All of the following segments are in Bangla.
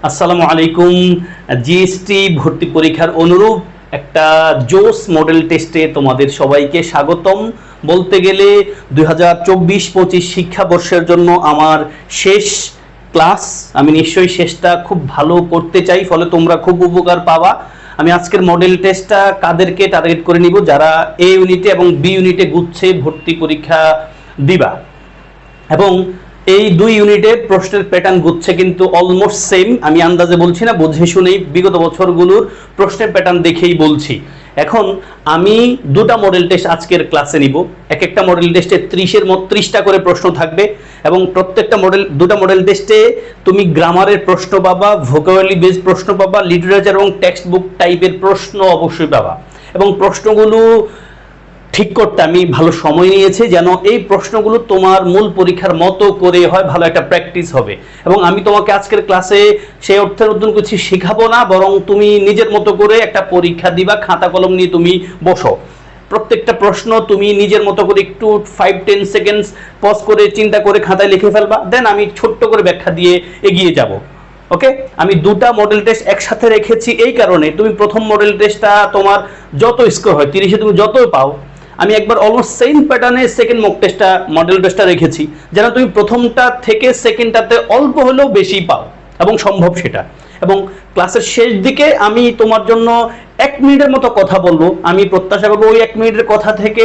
আসসালামু আলাইকুম। জিএসটি ভর্তি পরীক্ষার অনুরূপ একটা জোস মডেল টেস্টে তোমাদের সবাইকে স্বাগতম। বলতে গেলে 2024-25 শিক্ষাবর্ষের জন্য আমার শেষ ক্লাস। আমি নিশ্চয়ই শেষটা খুব ভালো করতে চাই, ফলে তোমরা খুব উপকার পাবা। আমি আজকের মডেল টেস্টটা কাদেরকে টার্গেট করে নিব, যারা এ ইউনিটে এবং বি ইউনিটে গুচ্ছে ভর্তি পরীক্ষা দিবা। এবং এই দুই ইউনিটের প্রশ্নের প্যাটার্ন গুচ্ছে কিন্তু অলমোস্ট সেম। আমি আন্দাজে বলছি না, বুঝে শুনেই বিগত বছরগুলোর প্রশ্নের প্যাটার্ন দেখেই বলছি। এখন আমি দুটা মডেল টেস্ট আজকের ক্লাসে নিব। এক একটা মডেল টেস্টে 30টা করে প্রশ্ন থাকবে এবং প্রত্যেকটা দুটা মডেল টেস্টে তুমি গ্রামারের প্রশ্ন পাবা, ভোকাবুলারি বেসড প্রশ্ন পাবা, লিটারেচার এবং টেক্সট বুক টাইপের প্রশ্ন অবশ্যই পাবা। এবং প্রশ্নগুলো ঠিক করতে আমি ভালো সময় নিয়েছি, যেন এই প্রশ্নগুলো তোমার মূল পরীক্ষার মতো করে হয়, ভালো একটা প্র্যাকটিস হবে। এবং আমি তোমাকে আজকের ক্লাসে সেই অর্থে নতুন কিছু শেখাবো না, বরং তুমি নিজের মতো করে একটা পরীক্ষা দিবা, খাতা কলম নিয়ে তুমি বসো। প্রত্যেকটা প্রশ্ন তুমি নিজের মতো করে একটু 5-10 সেকেন্ডস পজ করে চিন্তা করে খাতায় লিখে ফেলবা, দেন আমি ছোট্ট করে ব্যাখ্যা দিয়ে এগিয়ে যাব। ওকে, আমি দুটা মডেল টেস্ট একসাথে রেখেছি এই কারণে, তুমি প্রথম মডেল টেস্টটা তোমার যত স্কোর হয় 30-এ তুমি যত পাও, আমি একবার অলমোস্ট সেম প্যাটার্নে সেকেন্ড মডেল টেস্টটা রেখেছি, যেন তুমি প্রথমটা থেকে সেকেন্ডটাতে অল্প হলেও বেশি পাও এবং সম্ভব সেটা। এবং ক্লাসের শেষ দিকে আমি তোমার জন্য 1 মিনিটের মতো কথা বলবো। আমি প্রত্যাশা করবো ওই 1 মিনিটের কথা থেকে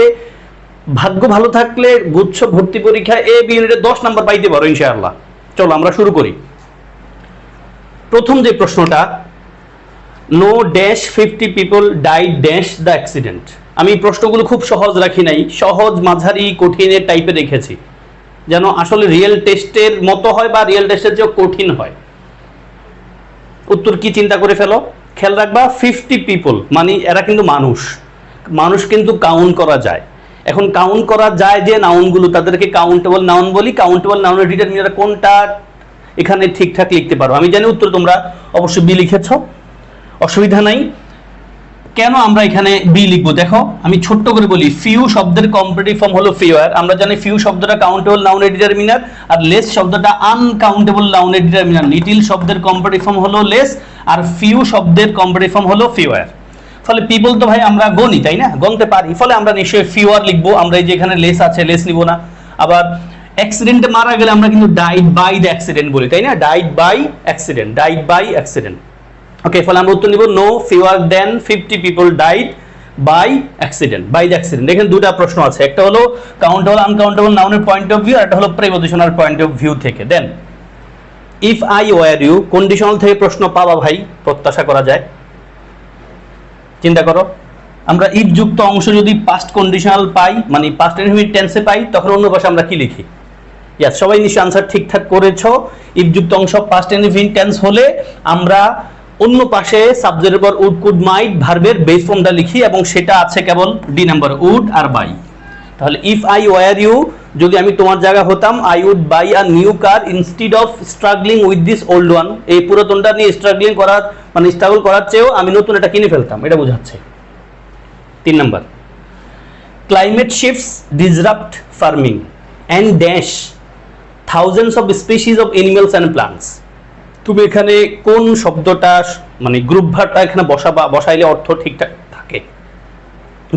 ভাগ্য ভালো থাকলে গুচ্ছ ভর্তি পরীক্ষা এ বি ইউনিটে 10 নাম্বার পাইতে পারো ইনশাআল্লাহ। চলো আমরা শুরু করি। প্রথম যে প্রশ্নটা, no dash 50 people died dash the accident. আমি প্রশ্নগুলো খুব সহজ রাখি নাই, সহজ মাঝারি কঠিনের টাইপে রেখেছি, যেন আসলে রিয়েল টেস্টের মতো হয় বা রিয়েল টেস্টের চেয়েও কঠিন হয়। উত্তর কি চিন্তা করে ফেলো। খেয়াল রাখবা 50 পিপল মানে এরা কিন্তু মানুষ কিন্তু কাউন্ট করা যায়। এখন কাউন্ট করা যায় যে নাউনগুলো, তাদেরকে কাউন্টেবল নাউন বলি। কাউন্টেবল নাউনের ডিটারমিনার কোনটা এখানে ঠিকঠাক লিখতে পারো। আমি জানি উত্তর তোমরা অবশ্যই বি লিখেছ, অসুবিধা নাই। কেন আমরা এখানে বি লিখবো দেখো, আমি ছোট্ট করে বলি। ফিউ শব্দের কম্পারেটিভ ফর্ম হলো ফিউয়ার। আমরা জানি ফিউ শব্দটা কাউন্টেবল নাউনের ডিটারমিনার, আর লেস শব্দটা আনকাউন্টেবল নাউনের ডিটারমিনার। লিটিল শব্দের কম্পারেটিভ ফর্ম হলো লেস, আর ফিউ শব্দের কম্পারেটিভ ফর্ম হলো ফিউয়ার। ফলে পিপল তো ভাই আমরা গণি, তাই না, গণতে পারি, ফলে আমরা নিশ্চয়ই ফিউয়ার লিখবো। আমরা এই যে এখানে লেস আছে, লেস নিব না। আবার অ্যাক্সিডেন্টে মারা গেলে আমরা কিন্তু ডাইড বাই দ্য অ্যাক্সিডেন্ট বলি, তাই না, ডাইড বাই অ্যাক্সিডেন্ট। ওকে, ফলে আমরা উত্তর নিব no fewer then 50 people died by the accident. এখানে দুটা প্রশ্ন আছে, একটা হলো কাউন্টেবল আনকাউন্টেবল নাউনের পয়েন্ট অফ ভিউ, আর একটা হলো প্রিপজিশনাল পয়েন্ট অফ ভিউ থেকে। Then if I were you, conditional থেকে প্রশ্ন পাবা ভাই, প্রত্যাশা করা যায়। চিন্তা করো, আমরা ইফ যুক্ত অংশ যদি পাস্ট কন্ডিশনাল পাই, মানে পাস্ট ইনডিফিনিট টেন্সে পাই, তখন অন্য পাশে আমরা কি লিখি? ইয়াস, সবাই নিশ্চয়ই আনসার ঠিকঠাক করেছো। ইফ যুক্ত অংশ পাস্ট ইনডিফিনিট টেন্স হলে আমরা অন্য পাশে সাবজেক্টের পর উড কুড মাইট ভার্বের বেস ফর্মটা লিখি, এবং সেটা আছে কেবল ডি নাম্বার, উড আর বাই। তাহলে ইফ আই ওয়ার ইউ, যদি আমি তোমার জায়গা হতাম, I would buy a new car instead of struggling with this old one. এই পুরাতনটা নিয়ে স্ট্রাগল করার চেয়েও আমি নতুন এটা কিনে ফেলতাম, এটা বোঝাচ্ছে। 3 number, climate shifts disrupt farming and dash thousands of species of animals and plants. তুমি এখানে কোন শব্দটা, মানে গ্রুপ ভার্বটা এখানে বসাইলে অর্থ ঠিকঠাক থাকে।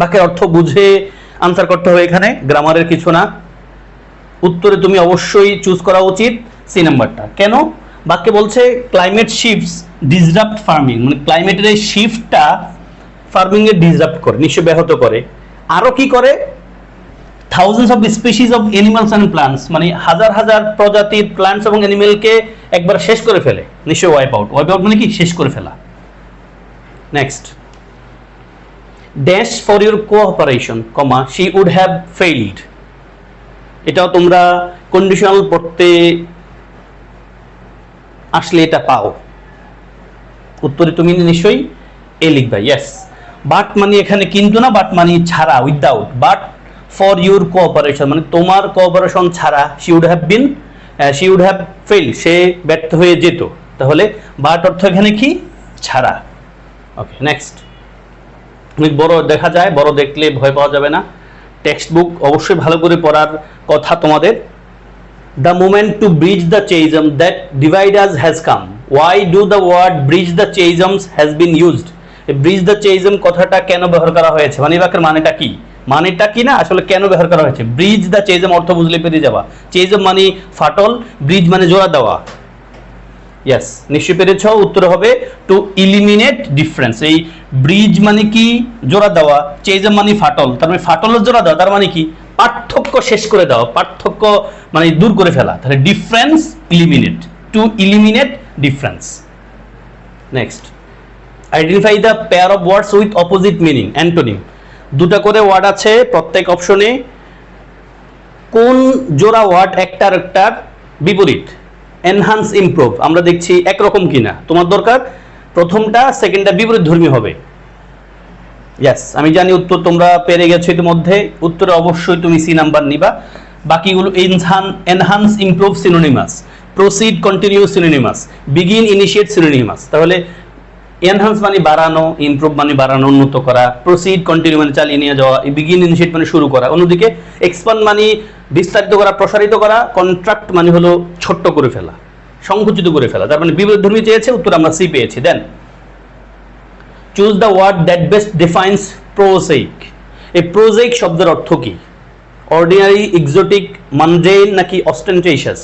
বাক্যের অর্থ বুঝে আনসার করতে হবে, এখানে গ্রামারের কিছু না। উত্তরে তুমি অবশ্যই চুজ করা উচিত সি নাম্বারটা। কেন? বাক্যে বলছে ক্লাইমেট শিফটস ডিসরাপ্ট ফার্মিং, মানে ক্লাইমেটের এই শিফটটা ফার্মিং এ ডিসরাপ্ট করে, নিশ্চয় ব্যাহত করে। আরো কি করে? Thousands of species of animals and plants, মানে হাজার হাজার প্রজাতির প্লান্টস এবং অ্যানিমেলকে একবার শেষ করে ফেলে। নিশ্চয় ওয়াইপ আউট মানে কি? শেষ করে ফেলা। Next, dash for your cooperation, comma she would have failed. এটাও তোমরা কন্ডিশনাল পড়তে আসলে এটা পাও। উত্তরে তুমি নিশ্চয়ই এ লিখবা। ইয়েস, বাট মানে এখানে কিন্তু না, বাট মানে ছাড়া, without. But for your cooperation মানে তোমার কোঅপারেশন ছাড়া, শি উড হ্যাভ ফেইল, সে ব্যর্থ হয়ে যেত। তাহলে বাট অর্থ এখানে কি? ছাড়া। ওকে, নেক্সট। অনেক বড় দেখা যায়, বড় দেখলে ভয় পাওয়া যাবে না। টেক্সট বুক অবশ্যই ভালো করে পড়ার কথা তোমাদের। The moment to bridge the chasm that divide us has come. Why do the word bridge the chasms has been used? Bridge the chasm কথাটা কেন ব্যবহার করা হয়েছে, মানে এই বাক্যের মানেটা কি? মানেটা কি না, আসলে কেন ব্যবহার করা হয়েছে? ব্রিজ দ্য চেজম অর্থ বুঝলে পেরিয়ে যাওয়া, চেজম মানে ফাটল, ব্রিজ মানে জোড়া দেওয়া। ইয়েস, নিশ্চয়ই পেরেছ। উত্তর হবে টু ইলিমিনেট ডিফারেন্স। এই ব্রিজ মানে কি? জোড়া দেওয়া। চেজম মানে ফাটল, তার মানে ফাটলের জোড়া দেওয়া, তার মানে কি? পার্থক্য শেষ করে দেওয়া, পার্থক্য মানে দূর করে ফেলা। তাহলে difference eliminate, to eliminate difference. Next, identify the pair of words with opposite meaning, antonym. দুটা করে ওয়ার্ড আছে প্রত্যেক অপশনে, কোন জোড়া ওয়ার্ড একটার একটার বিপরীত? Enhance, improve. আমরা দেখছি একরকম কিনা, তোমার দরকার প্রথমটা, সেকেন্ডটা বিপরীত ধর্মী হবে। ইয়েস, আমি জানি উত্তর তোমরা পেরে গেছো ইতিমধ্যে। উত্তরে অবশ্যই তুমি সি নাম্বার নিবা। বাকিগুলো enhance, improve synonymous, proceed, continue synonymous, begin, initiate synonymous. তাহলে এনহান্স মানে বাড়ানো, ইমপ্রুভ মানে বাড়ানো, উন্নত করা, প্রসিড কন্টিনিউ মানে চালিয়ে নিয়ে যাওয়া, বিগিন ইনিশিয়েট মানে শুরু করা। অন্যদিকে এক্সপান্ড মানে বিস্তারিত করা, প্রসারিত করা, কন্ট্রাক্ট মানে হলো ছোট্ট করে ফেলা, সংকুচিত করে ফেলা। তার মানে বিপরীতধর্মী চেয়েছে, উত্তর আমরা সি পেয়েছি। Then choose the word that best defines prosaic. এই প্রোজেইক শব্দের অর্থ কি? অর্ডিনারি, এক্সোটিক, মানডেইন নাকি অস্টেন্টেশিয়াস?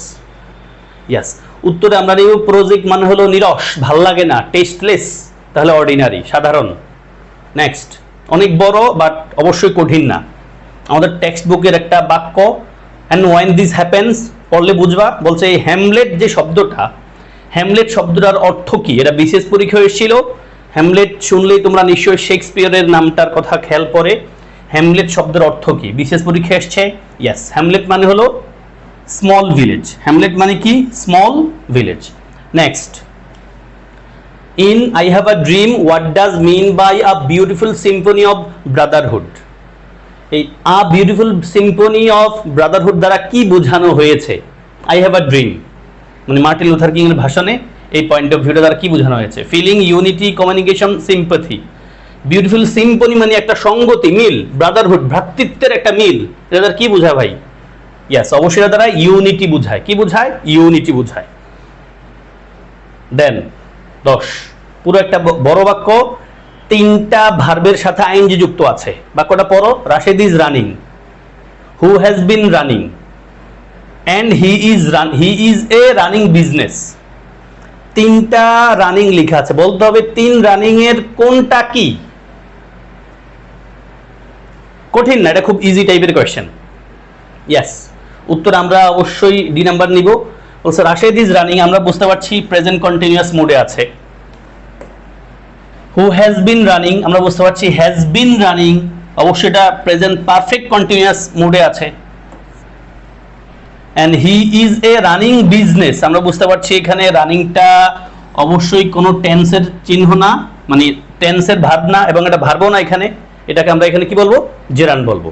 ইয়েস, উত্তরে আমরা নিব প্রোজেইক মানে হলো নিরস, ভাল লাগে না, টেস্টলেস, তাহলে অর্ডিনারি, সাধারণ। নেক্সট, অনেক বড় বাট অবশ্যই কঠিন না। আমাদের টেক্সট বুকের একটা বাক্য, অ্যান্ড ওয়েন দিস হ্যাপেন্স, পড়লে বুঝবা। বলছে এই হ্যামলেট যে শব্দটা, হ্যামলেট শব্দটার অর্থ কি? এটা বিশেষ পরীক্ষা এসেছিল। হ্যামলেট শুনলেই তোমরা নিশ্চয়ই শেক্সপিয়ারের নামটার কথা খেয়াল পড়ে। হ্যামলেট শব্দের অর্থ কি? বিশেষ পরীক্ষা এসছে। ইয়েস, হ্যামলেট মানে হলো স্মল ভিলেজ। হ্যামলেট মানে কি? Small village. Next, in I have a dream, what does mean by a beautiful symphony of brotherhood? এই a beautiful symphony of brotherhood দ্বারা কি বোঝানো হয়েছে? আই হ্যাভ আ ড্রিম মানে মার্টিন লুথার কিং এর ভাষণে এই পয়েন্ট অফ ভিউটা দ্বারা কি বোঝানো হয়েছে? Feeling, unity, communication, sympathy. Beautiful symphony মানে একটা সঙ্গতি, মিল, ব্রাদারহুড ভ্রাতৃত্বের একটা মিল। এটা দ্বারা কি বোঝায় ভাই? ইয়েস, অবশ্যই দ্বারা ইউনিটি বোঝায়। কি বোঝায়? ইউনিটি বোঝায়। দেন 10, পুরো একটা বড় বাক্য, তিনটা ভার্বের সাথে আইএনজি যুক্ত আছে। বাক্যটা পড়ো। Rashed is running, who has been running, and he is a running business. তিনটা রানিং লেখা আছে, বলতে হবে তিন রানিং এর কোনটা কি? কঠিন না, এটা খুব ইজি টাইপের কোয়েশ্চেন। ইয়েস, উত্তর আমরা অবশ্যই ডি নাম্বার নিব। বলছে রাশেদ ইজ রানিং, আমরা বুঝতে পারছি প্রেজেন্ট কন্টিনিউয়াস মোডে আছে। হু হ্যাজ বিন রানিং, আমরা বুঝতে পারছি হ্যাজ বিন রানিং, অবশ্যই এটা প্রেজেন্ট পারফেক্ট কন্টিনিউয়াস মোডে আছে। And he is a running business, আমরা বুঝতে পারছি এখানে রানিংটা অবশ্যই কোনো টেন্সের চিহ্ন না, মানে টেন্সের ভার্ব না, এবং এটা ভার্বও না এখানে। এটাকে আমরা এখানে কি বলবো? জেরান বলবো।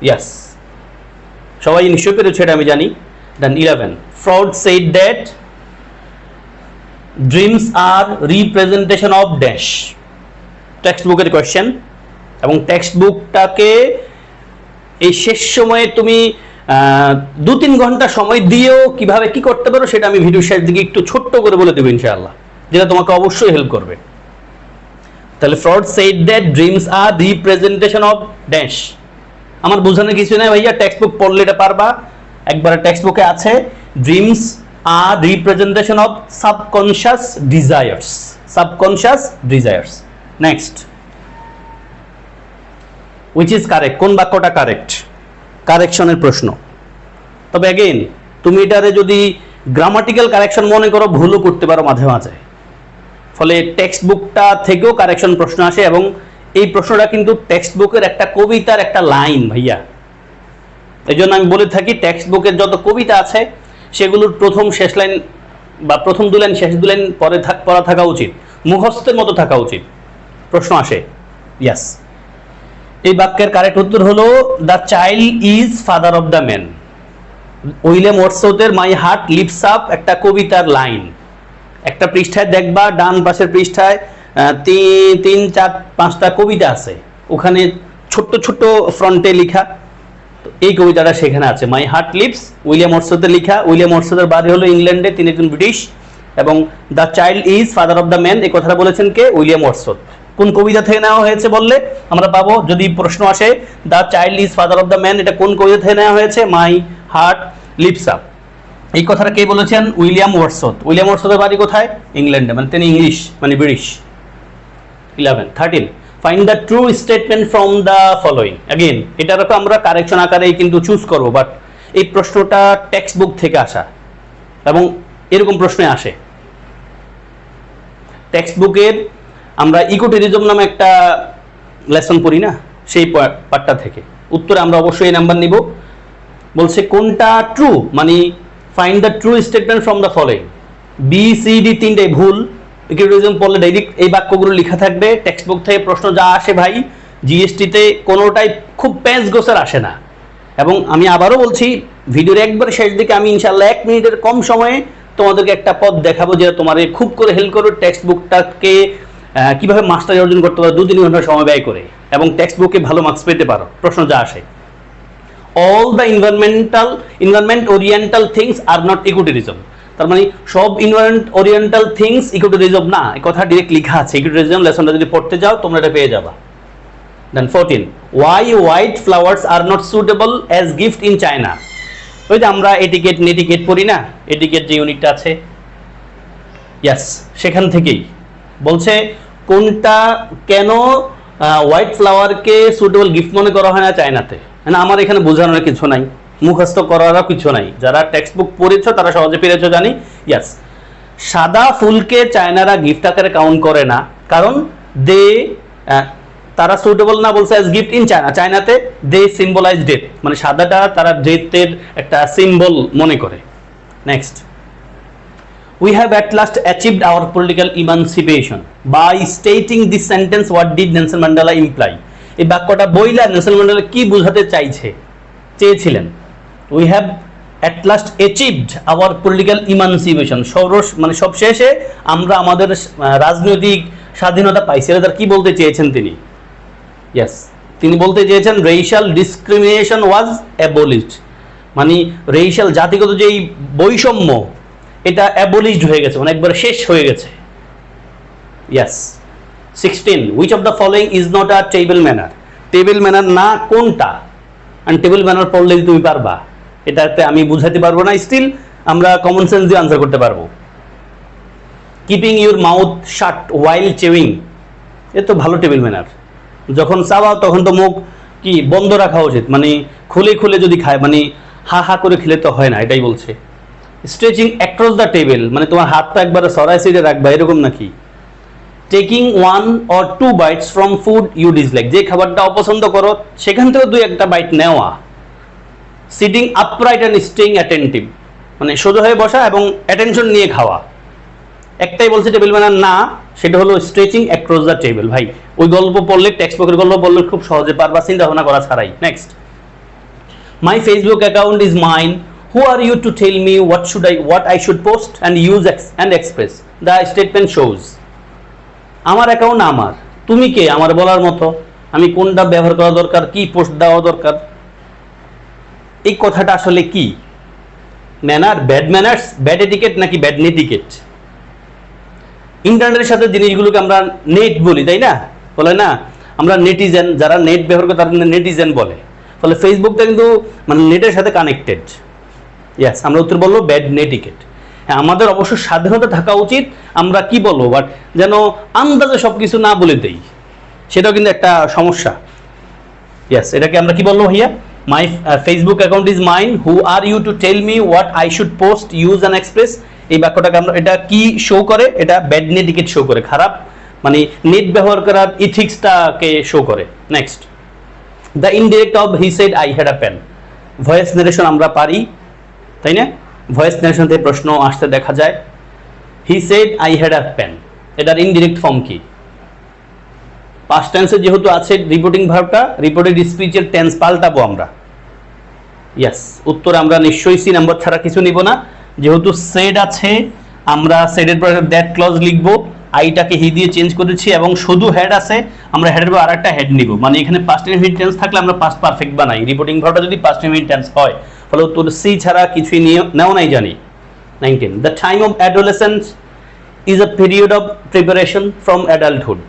ইয়াস, সবাই নিশ্চয়ই পেরেছে, এটা আমি জানি। Then 11, Freud said that dreams are representation of dash. Text বুকের কোয়েশ্চেন, এবং টেক্সট বুকটাকে এই শেষ সময়ে তুমি 2-3 ঘন্টা সময় দিয়েও কিভাবে কি করতে পারো সেটা আমি ভিডিও শেষ দিকে একটু ছোট্ট করে বলে দেবো ইনশাআল্লাহ, যেটা তোমাকে অবশ্যই হেল্প করবে। তাহলে Freud said that dreams are representation of dash, আমার বোঝানোর কিছু নাই ভাইয়া, টেক্সট বুক পড়লে এটা পারবা। একবারে টেক্সট বুকে আছে dreams are representation of subconscious desires, subconscious desires. Next, which is correct, কোন বাক্যটা কারেক্ট? কারেকশনের প্রশ্ন। তবে অ্যাগেইন তুমি এটারে যদি গ্রামাটিক্যাল কারেকশন মনে করো, ভুলও করতে পারো মাঝে মাঝে। ফলে টেক্সট বুকটা থেকেও কারেকশন প্রশ্ন আসে, এবং এই প্রশ্নটা কিন্তু টেক্সট বুকের একটা কবিতার একটা লাইন ভাইয়া। এই জন্য আমি বলে থাকি টেক্সট বুকের যত কবিতা আছে সেগুলোর প্রথম শেষ লাইন বা প্রথম 2 লাইন শেষ 2 লাইন পড়া থাকা উচিত, মুখস্থের মতো থাকা উচিত, প্রশ্ন আসে। ইয়াস, এই বাক্যের কারেক্ট উত্তর হলো the child is father of the man. William ওয়ার্ডসওয়ার্থের মাই হার্ট লিপস আপ একটা কবিতার লাইন। একটা পৃষ্ঠায় দেখবা, ডান পাশের পৃষ্ঠায় 3-4-5টা কবিতা আছে, ওখানে ছোট্ট ছোট্ট ফ্রন্টে লেখা এই কবিতাটা সেখানে আছে, মাই হার্ট লিপস, উইলিয়াম ওয়ার্ডসওয়ার্থের লেখা। উইলিয়াম ওয়ার্ডসওয়ার্থের বাড়ি হলো ইংল্যান্ডে, তিনি একজন ব্রিটিশ এবং the child is father of the man এই কথাটা বলেছেন কে? William Wordsworth. কোন কবিতা থেকে নেওয়া হয়েছে বললে আমরা পাবো, যদি প্রশ্ন আসে the child is father of the man এটা কোন কবিতা থেকে নেওয়া হয়েছে? My heart leaps up. এই কথাটা কে বলেছেন? William Wordsworth. উইলিয়াম ওয়ার্ডসওয়ার্থের বাড়ি কোথায়? ইংল্যান্ডে, মানে তিনি ইংলিশ মানে British. 13 find the true statement from the following. Again এটারও আমরা কারেকশন আকারেই কিন্তু চুজ করব, বাট এই প্রশ্নটা টেক্সট বুক থেকে আসা এবং এরকম প্রশ্নে আসে। টেক্সট বুকের আমরা ইকোট্যুরিজম নামে একটা লেসন পড়ি না, সেই পার্টটা থেকে উত্তরে আমরা অবশ্যই এই নাম্বার নিব। বলছে কোনটা ট্রু, মানে find the true statement from the following. B C D তিনটাই ভুল। ইকোট্যুরিজম পড়লে ডাইরেক্ট এই বাক্যগুলো লেখা থাকবে। টেক্সট বুক থেকে প্রশ্ন যা আসে ভাই জিএসটিতে কোনোটাই খুব প্যাঁচ গোছের আসে না। এবং আমি আবারও বলছি, ভিডিওর একবার শেষ দিকে আমি ইনশাল্লাহ 1 মিনিটের কম সময়ে তোমাদেরকে একটা পথ দেখাবো যেটা তোমার খুব করে হেল্প করবে টেক্সট বুকটাকে কিভাবে মাস্টারি অর্জন করতে পারো 2-3 ঘন্টা সময় ব্যয় করে, এবং টেক্সট বুকে ভালো মার্কস পেতে পারো প্রশ্ন যা আসে। All the environment oriental things are not ecotourism. তার মানে সব ইনভায়রনমেন্ট ওরিয়েন্টাল থিংস ইকোট্যুরিজম না, এই কথা ডিরেক্ট লেখা আছে। ইকোট্যুরিজম লেসনটা যদি পড়তে যাও তোমরা এটা পেয়ে যাবা। দেন 14 why white flowers are not suitable as gift in China। ওই যে আমরা এটিকেট নেটিকেট পড়ি না, এটিকেট যে ইউনিটটা আছে, ইয়েস সেখান থেকেই বলছে কোনটা কেন হোয়াইট ফ্লাওয়ারকে সুটেবল গিফট মনে করা হয় না চায়নাতে। না আমার এখানে বোঝানোর কিছু নাই, মুখস্থ করারও কিছু নাই, যারা টেক্সট বুক পড়েছো তারা সহজে পেরেছো জানি। ইয়েস, সাদা ফুলকে চায়নারা গিফট আকারে কাউন্ট করে না, কারণ তারা সুটেবল না বলছে অ্যাজ গিফট ইন চায়না। চায়নাতে দে সিম্বলাইজ ডেথ, মানে সাদাটা তারা ডেথের একটা সিম্বল মনে করে। Next, we have at last achieved our political emancipation by stating this sentence what did Nelson Mandela imply। এই বাক্যটা বইলা নেলসন ম্যান্ডেলা কি বোঝাতে চেয়েছিলেন? we have at last achieved our political emancipation, মানে সবশেষে আমরা আমাদের রাজনৈতিক স্বাধীনতা পাইছি। এটা কি বলতে চেয়েছেন তিনি? ইয়েস, তিনি বলতে চেয়েছেন রেশিয়াল ডিসক্রিমিনেশন ওয়াজ অ্যাবলিশড, মানে রেশিয়াল জাতিগত যেই বৈষম্য এটা অ্যাবলিশড হয়ে গেছে, মানে একবারে শেষ হয়ে গেছে। Yes. 16 which of the following is not a table manner। Table manner না কোনটা? আর টেবিল ম্যানার পড়লে তুমি পারবা, এটাতে আমি বুঝাতে পারবো না, স্টিল আমরা কমন সেন্স দিয়ে আনসার করতে পারবো। কিপিং ইউর মাউথ শাট ওয়াইল চেউইং, এ তো ভালো টেবিল ম্যানার। যখন চাওয়া তখন তো মুখ কি বন্ধ রাখা উচিত, মানে খুলে খুলে যদি খায়, মানে হা হা করে খেলে তো হয় না, এটাই বলছে। স্ট্রেচিং অ্যাক্রস দ্য টেবিল, মানে তোমার হাতটা একবারে সরাই সিটে রাখবা, এরকম নাকি? Taking 1 or 2 bites from food you dislike, যে খাবারটা অপছন্দ করো সেখান থেকে 2-1টা বাইট নেওয়া। Sitting upright and staying attentive, মানে সোজা হয়ে বসা এবং অ্যাটেনশন নিয়ে খাওয়া। একটাই বলছে টেবিল ম্যানার না, সেটা হলো স্ট্রেচিং অ্যাক্রস দ্য টেবিল। ভাই ওই গল্প পড়লে, টেক্সট বুকের গল্প পড়লে খুব সহজে পারবা, চিন্তা ভাবনা করা ছাড়াই। Next, my Facebook account is mine, who are you to tell me what I should post and use and express, the statement shows। আমার অ্যাকাউন্ট আমার, তুমি কে আমার বলার মতো? আমি কোনটা ব্যবহার করা দরকার, কি পোস্ট দেওয়া দরকার, এই কথাটা আসলে কি? Manner, bad manners, bad etiquette নাকি ব্যাড নেটিকেট? ইন্টারনেটের সাথে জিনিসগুলোকে আমরা নেট বলি, তাই না? বলে না আমরা নেটিজেন, যারা নেট ব্যবহার করে তারা নেটিজেন বলে। ফলে ফেসবুকটা কিন্তু মানে নেটের সাথে কানেক্টেড। ইয়েস, আমরা উত্তর বলবো ব্যাড নেটিকেট। হ্যাঁ, আমাদের অবশ্য স্বাধীনতা থাকা উচিত, আমরা কি বলবো বাট যেন আন্দাজে সব কিছু না বলে দেই, সেটাও কিন্তু একটা সমস্যা। ইয়েস, এটাকে আমরা কি বলবো ভাইয়া? My Facebook account is mine, who are you to tell me what I should post, use and express. এই বাক্যটাকে আমরা, এটা কি শো করে? এটা ব্যাড নেটিকেট শো করে, খারাপ মানে নেট ব্যবহার করার ইথিক্সটাকে শো করে। Next, the indirect of he said I had a pen. Voice narration আমরা পারি, তাই না? ভয়েস নারেশন থেকে প্রশ্ন আসতে দেখা যায়। He said I had a pen, এটার ইনডিরেক্ট ফর্ম কি? পাস্ট টেন্সে যেহেতু আছে রিপোর্টিং ভার্বটা, রিপোর্টেড স্পিচের টেন্স পাল্টাবো আমরা। ইয়েস, উত্তর আমরা নিশ্চয়ই সি নাম্বার ছাড়া কিছু নিব না। যেহেতু সেড আছে, আমরা সেডের পরে দ্যাট ক্লজ লিখবো, আইটাকে হি দিয়ে চেঞ্জ করেছি, এবং শুধু হেড আছে, আমরা হেডের পর আরেকটা হেড নিব। মানে এখানে পাস্ট ইনফিনিট টেন্স থাকলে আমরা পাস্ট পারফেক্ট বানাই, রিপোর্টিং ভার্বটা যদি পাস্ট ইনফিনিট টেন্স হয়। ফলে উত্তর সি ছাড়া কিছুই নেওয়া নাই জানি। 19, the time of adolescence is a period of preparation from adulthood.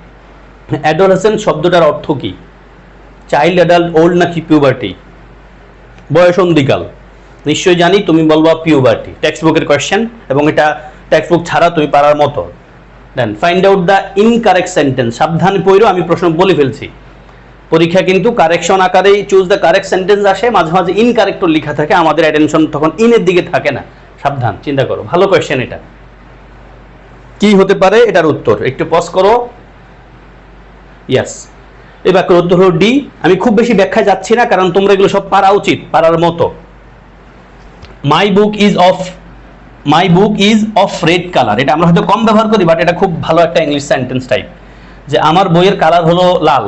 Adolescent শব্দটার অর্থ কি? চাইল্ড, অ্যাডাল্ট, ওল্ড নাকি পিউবার্টি? বয়সন্ধিকাল। নিশ্চয়ই জানি, তুমি বলবা পিউবার্টি। টেক্সট বুকের কোয়েশ্চেন, এবং এটা টেক্সট বুক ছাড়া তুমি পারার মতো। Then find out the incorrect sentence. সাবধানে পড়ো, আমি প্রশ্ন বলে ফেলছি। পরীক্ষা কিন্তু কারেকশন আকারেই চুজ দ্য কারেক্ট সেন্টেন্স আসে, মাঝে মাঝে ইনকারেক্টও লেখা থাকে, আমাদের অ্যাটেনশন তখন ইনের দিকে থাকে না। সাবধান, চিন্তা করো। ভালো কোয়েশ্চেন এটা। কি হতে পারে এটার উত্তর? একটু পজ করো। ইয়াস, এই বাক্যের উত্তর হলো ডি। আমি খুব বেশি ব্যাখ্যায় যাচ্ছি না, কারণ তোমরা এগুলো সব পারা উচিত, পারার মতো। My book is of red colour. এটা আমরা হয়তো কম ব্যবহার করি, বাট এটা খুব ভালো একটা ইংলিশ সেন্টেন্স টাইপ, যে আমার বইয়ের কালার হলো লাল।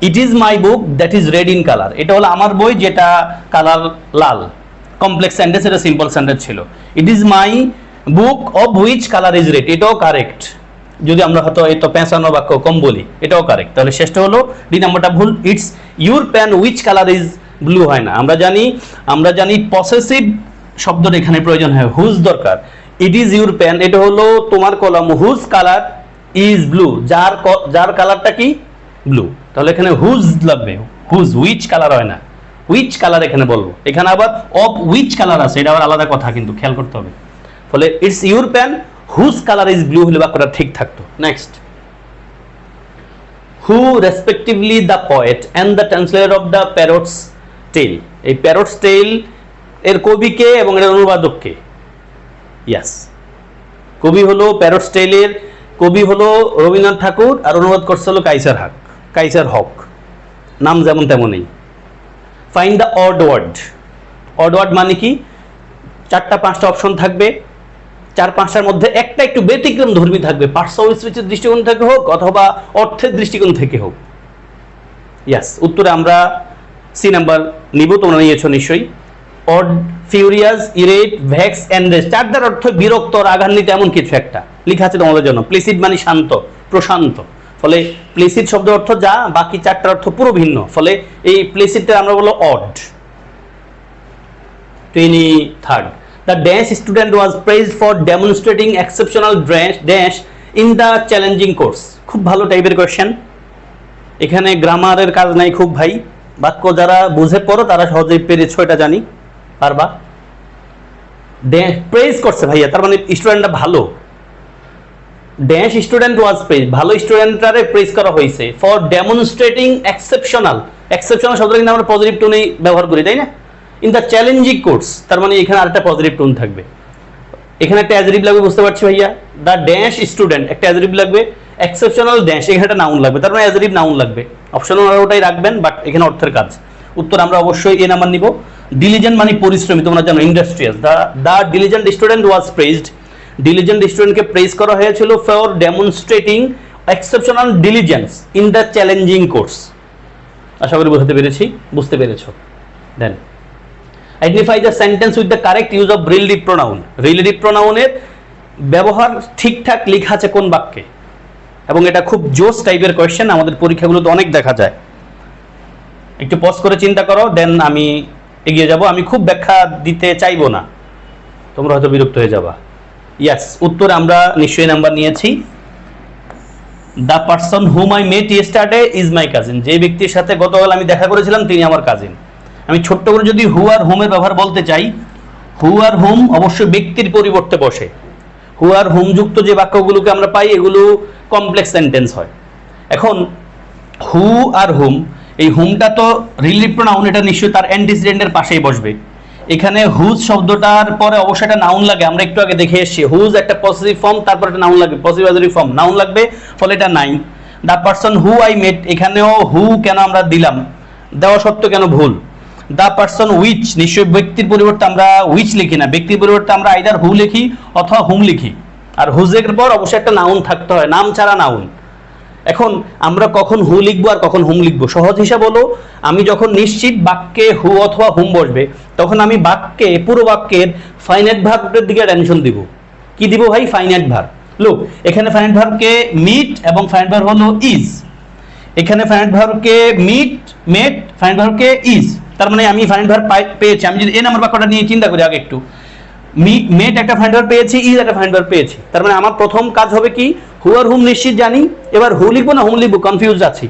It is my book that is red in colour. এটা হলো আমার বই যেটা কালার লাল। কমপ্লেক্স সেন্টেন্স, এটা সিম্পল সেন্টেন্স ছিল। It is my book of which colour is red, এটাও কারেক্ট। যদি আমরা হয়তো এই তো পেঁচানো বাক্য কম বলি, এটাও কারেক্ট। তাহলে শেষটা হলো ডি নাম্বারটা ভুল। It's your pan which colour is blue হয় না। আমরা জানি পসেসিভ শব্দটা এখানে প্রয়োজন হয়, হুজ দরকার। ইট ইজ ইউর প্যান, এটা হলো তোমার কলম। হুজ কালার ইজ ব্লু, যার কালারটা কি? ব্লু। তাহলে এখানে হুজ লাগবে, হুজ, হুইচ কালার হয় না, হুইচ কালার এখানে বলবো। এখানে আবার অফ হুইচ কালার আছে, এটা আবার আলাদা কথা, কিন্তু খেয়াল করতে হবে। ফলে it's your pen whose colour is blue হলে বাক্যটা ঠিক থাকতো। Next, who respectively the poet and the translator of the parrot's tale. এই প্যারটস টেল এর কবিকে এবং এর অনুবাদককে? ইয়াস, কবি হলো প্যারটস টেলের কবি হলো রবীন্দ্রনাথ ঠাকুর, আর অনুবাদ করছে হলো কাইসার হক। নাম যেমন তেমনই। Find the odd word. Odd word মানে কি? 4-5টা অপশন থাকবে, 4-5টার মধ্যে একটা একটু ব্যতিক্রম ধর্মী থাকবে, পার্টস অফ স্পিচের দৃষ্টিকোণ থেকে হোক অথবা অর্থের দৃষ্টিকোণ থেকে হোক। ইয়াস, উত্তরে আমরা সি নাম্বার নিব, তোমরা নিয়েছো নিশ্চয়ই। অড, ফিউরিয়াস, ইরেট, ভেক্স, এনরেজ, 4 দ্বারা অর্থ বিরক্ত, রাগান্বিত, এমন কিছু একটা লেখা আছে তোমাদের জন্য। প্লেসিড মানে শান্ত, প্রশান্ত। ফলে প্লেসিড শব্দের অর্থ যা, বাকি 4টার অর্থ পুরো ভিন্ন। ফলে এই প্লেসিডটা আমরা বলবো odd. 23rd, the dance student was praised for demonstrating exceptional dance in the challenging course. খুব ভালো টাইপের কোশ্চেন। এখানে গ্রামারের কাজ নাই খুব ভাই, বাক্য যারা বুঝে পড়ো তারা সহজেই পেরেছো, এটা জানি, পারবা। প্রেজ করছে ভাইয়া, তার মানে স্টুডেন্টটা ভালো। ড্যাশ স্টুডেন্ট ওয়াজ প্রেজ, ভালো স্টুডেন্টটারে প্রেজ করা হয়েছে ফর ডেমনস্ট্রেটিং এক্সেপশনাল। এক্সেপশনাল শব্দটা কিন্তু আমরা পজিটিভ টোনেই ব্যবহার করি, তাই না? ইন দ্য চ্যালেঞ্জিং কোর্স, তার মানে এখানে আরেকটা পজিটিভ টোন থাকবে। এখানে একটা অ্যাডজেক্টিভ লাগবে, বুঝতে পারছি ভাইয়া। দ্য ড্যাশ স্টুডেন্ট একটা অ্যাডজেক্টিভ লাগবে, এক্সেপশনাল ড্যাশ এখানে একটা নাউন লাগবে, তার মানে অ্যাডজেক্টিভ নাউন লাগবে। অপশনাল ওটাই রাখবেন, বাট এখানে অর্থের কাজ। উত্তর আমরা অবশ্যই এ নাম্বার নিব। ডিলিজেন্ট মানে পরিশ্রমী, তোমরা জানো, industrious. The diligent student was praised, diligent স্টুডেন্টকে প্রেজ করা হয়েছিল for demonstrating exceptional diligence in the challenging course. আশা করি বুঝতে পেরেছো। Then identify the sentence with the correct use of relative pronoun. Relative প্রোনাউনের ব্যবহার ঠিকঠাক লেখা আছে কোন বাক্যে, এবং এটা খুব জোস টাইপের কোয়েশ্চেন, আমাদের পরীক্ষাগুলোতে অনেক দেখা যায়। একটু পজ করে চিন্তা করো, দেন আমি এগিয়ে যাব। আমি খুব ব্যাখ্যা দিতে চাইবো না, তোমরা হয়তো বিরক্ত হয়ে যাবা। ইয়াস, উত্তরে আমরা নিশ্চয়ই নাম্বার নিয়েছি। The person hmm I met yesterday is my cousin. যে ব্যক্তির সাথে গতকাল আমি দেখা করেছিলাম তিনি আমার কাজিন। আমি ছোট্ট করে যদি হু আর হুমের ব্যবহার বলতে চাই, হু আর হুম অবশ্যই ব্যক্তির পরিবর্তে বসে। হু আর হুম যুক্ত যে বাক্যগুলোকে আমরা পাই এগুলো কমপ্লেক্স সেন্টেন্স হয়। এখন হু আর হুম, এই হুমটা তো রিলেটিভ প্রোনাউন, এটা নিশ্চয়ই তার অ্যান্টিসিডেন্টের পাশেই বসবে। এখানে হুজ শব্দটার পরে অবশ্যই একটা নাউন লাগে, আমরা একটু আগে দেখে এসেছি। হুজ একটা পজিটিভ ফর্ম, তারপর একটা নাউন লাগবে, পজিটিভ অ্যাডজেক্টিভ ফর্ম, নাউন লাগবে, ফলে এটা নাই। The person who I met, এখানেও হু কেন আমরা দিলাম, দেওয়া সত্ত্বেও কেন ভুল। দ্য পারসন উইচ, নিশ্চয়ই ব্যক্তির পরিবর্তে আমরা উইচ লিখি না, ব্যক্তির পরিবর্তে আমরা আইদার হু লিখি অথবা হুম লিখি। আর হুজের পর অবশ্যই একটা নাউন থাকতে হয়, নাম ছাড়া নাউন। এখন আমরা কখন হু লিখবো আর কখন হুম লিখবো, সহজ হিসাব হলো, আমি যখন নিশ্চিত বাক্যে হু অথবা হুম বসবে, তখন আমি পুরো বাক্যের ফাইনাইট ভার্বের দিকে অ্যাটেনশন দিব। কি দিব ভাই? Finite verb. লুক, এখানে ফাইনাইট ভার্বকে মিট এবং ফাইনাইট ভার্ব হলো ইজ। এখানে ফাইনাইট ভার্বকে মেট, ফাইনাইট ভার্বকে ইজ। তার মানে আমি ফাইনাইট ভার্ব পেয়েছি। আমি যদি এ নাম্বার বাক্যটা নিয়ে চিন্তা করি আগে একটু, মেট একটা ফাইনাইট ভার্ব পেয়েছি, ইজ একটা ফাইনাইট ভার্ব পেয়েছি, তার মানে আমার প্রথম কাজ হবে কি, হু আর হুম নিশ্চিত জানি, এবার হু লিখবো না হুম লিখবো কনফিউজ আছি,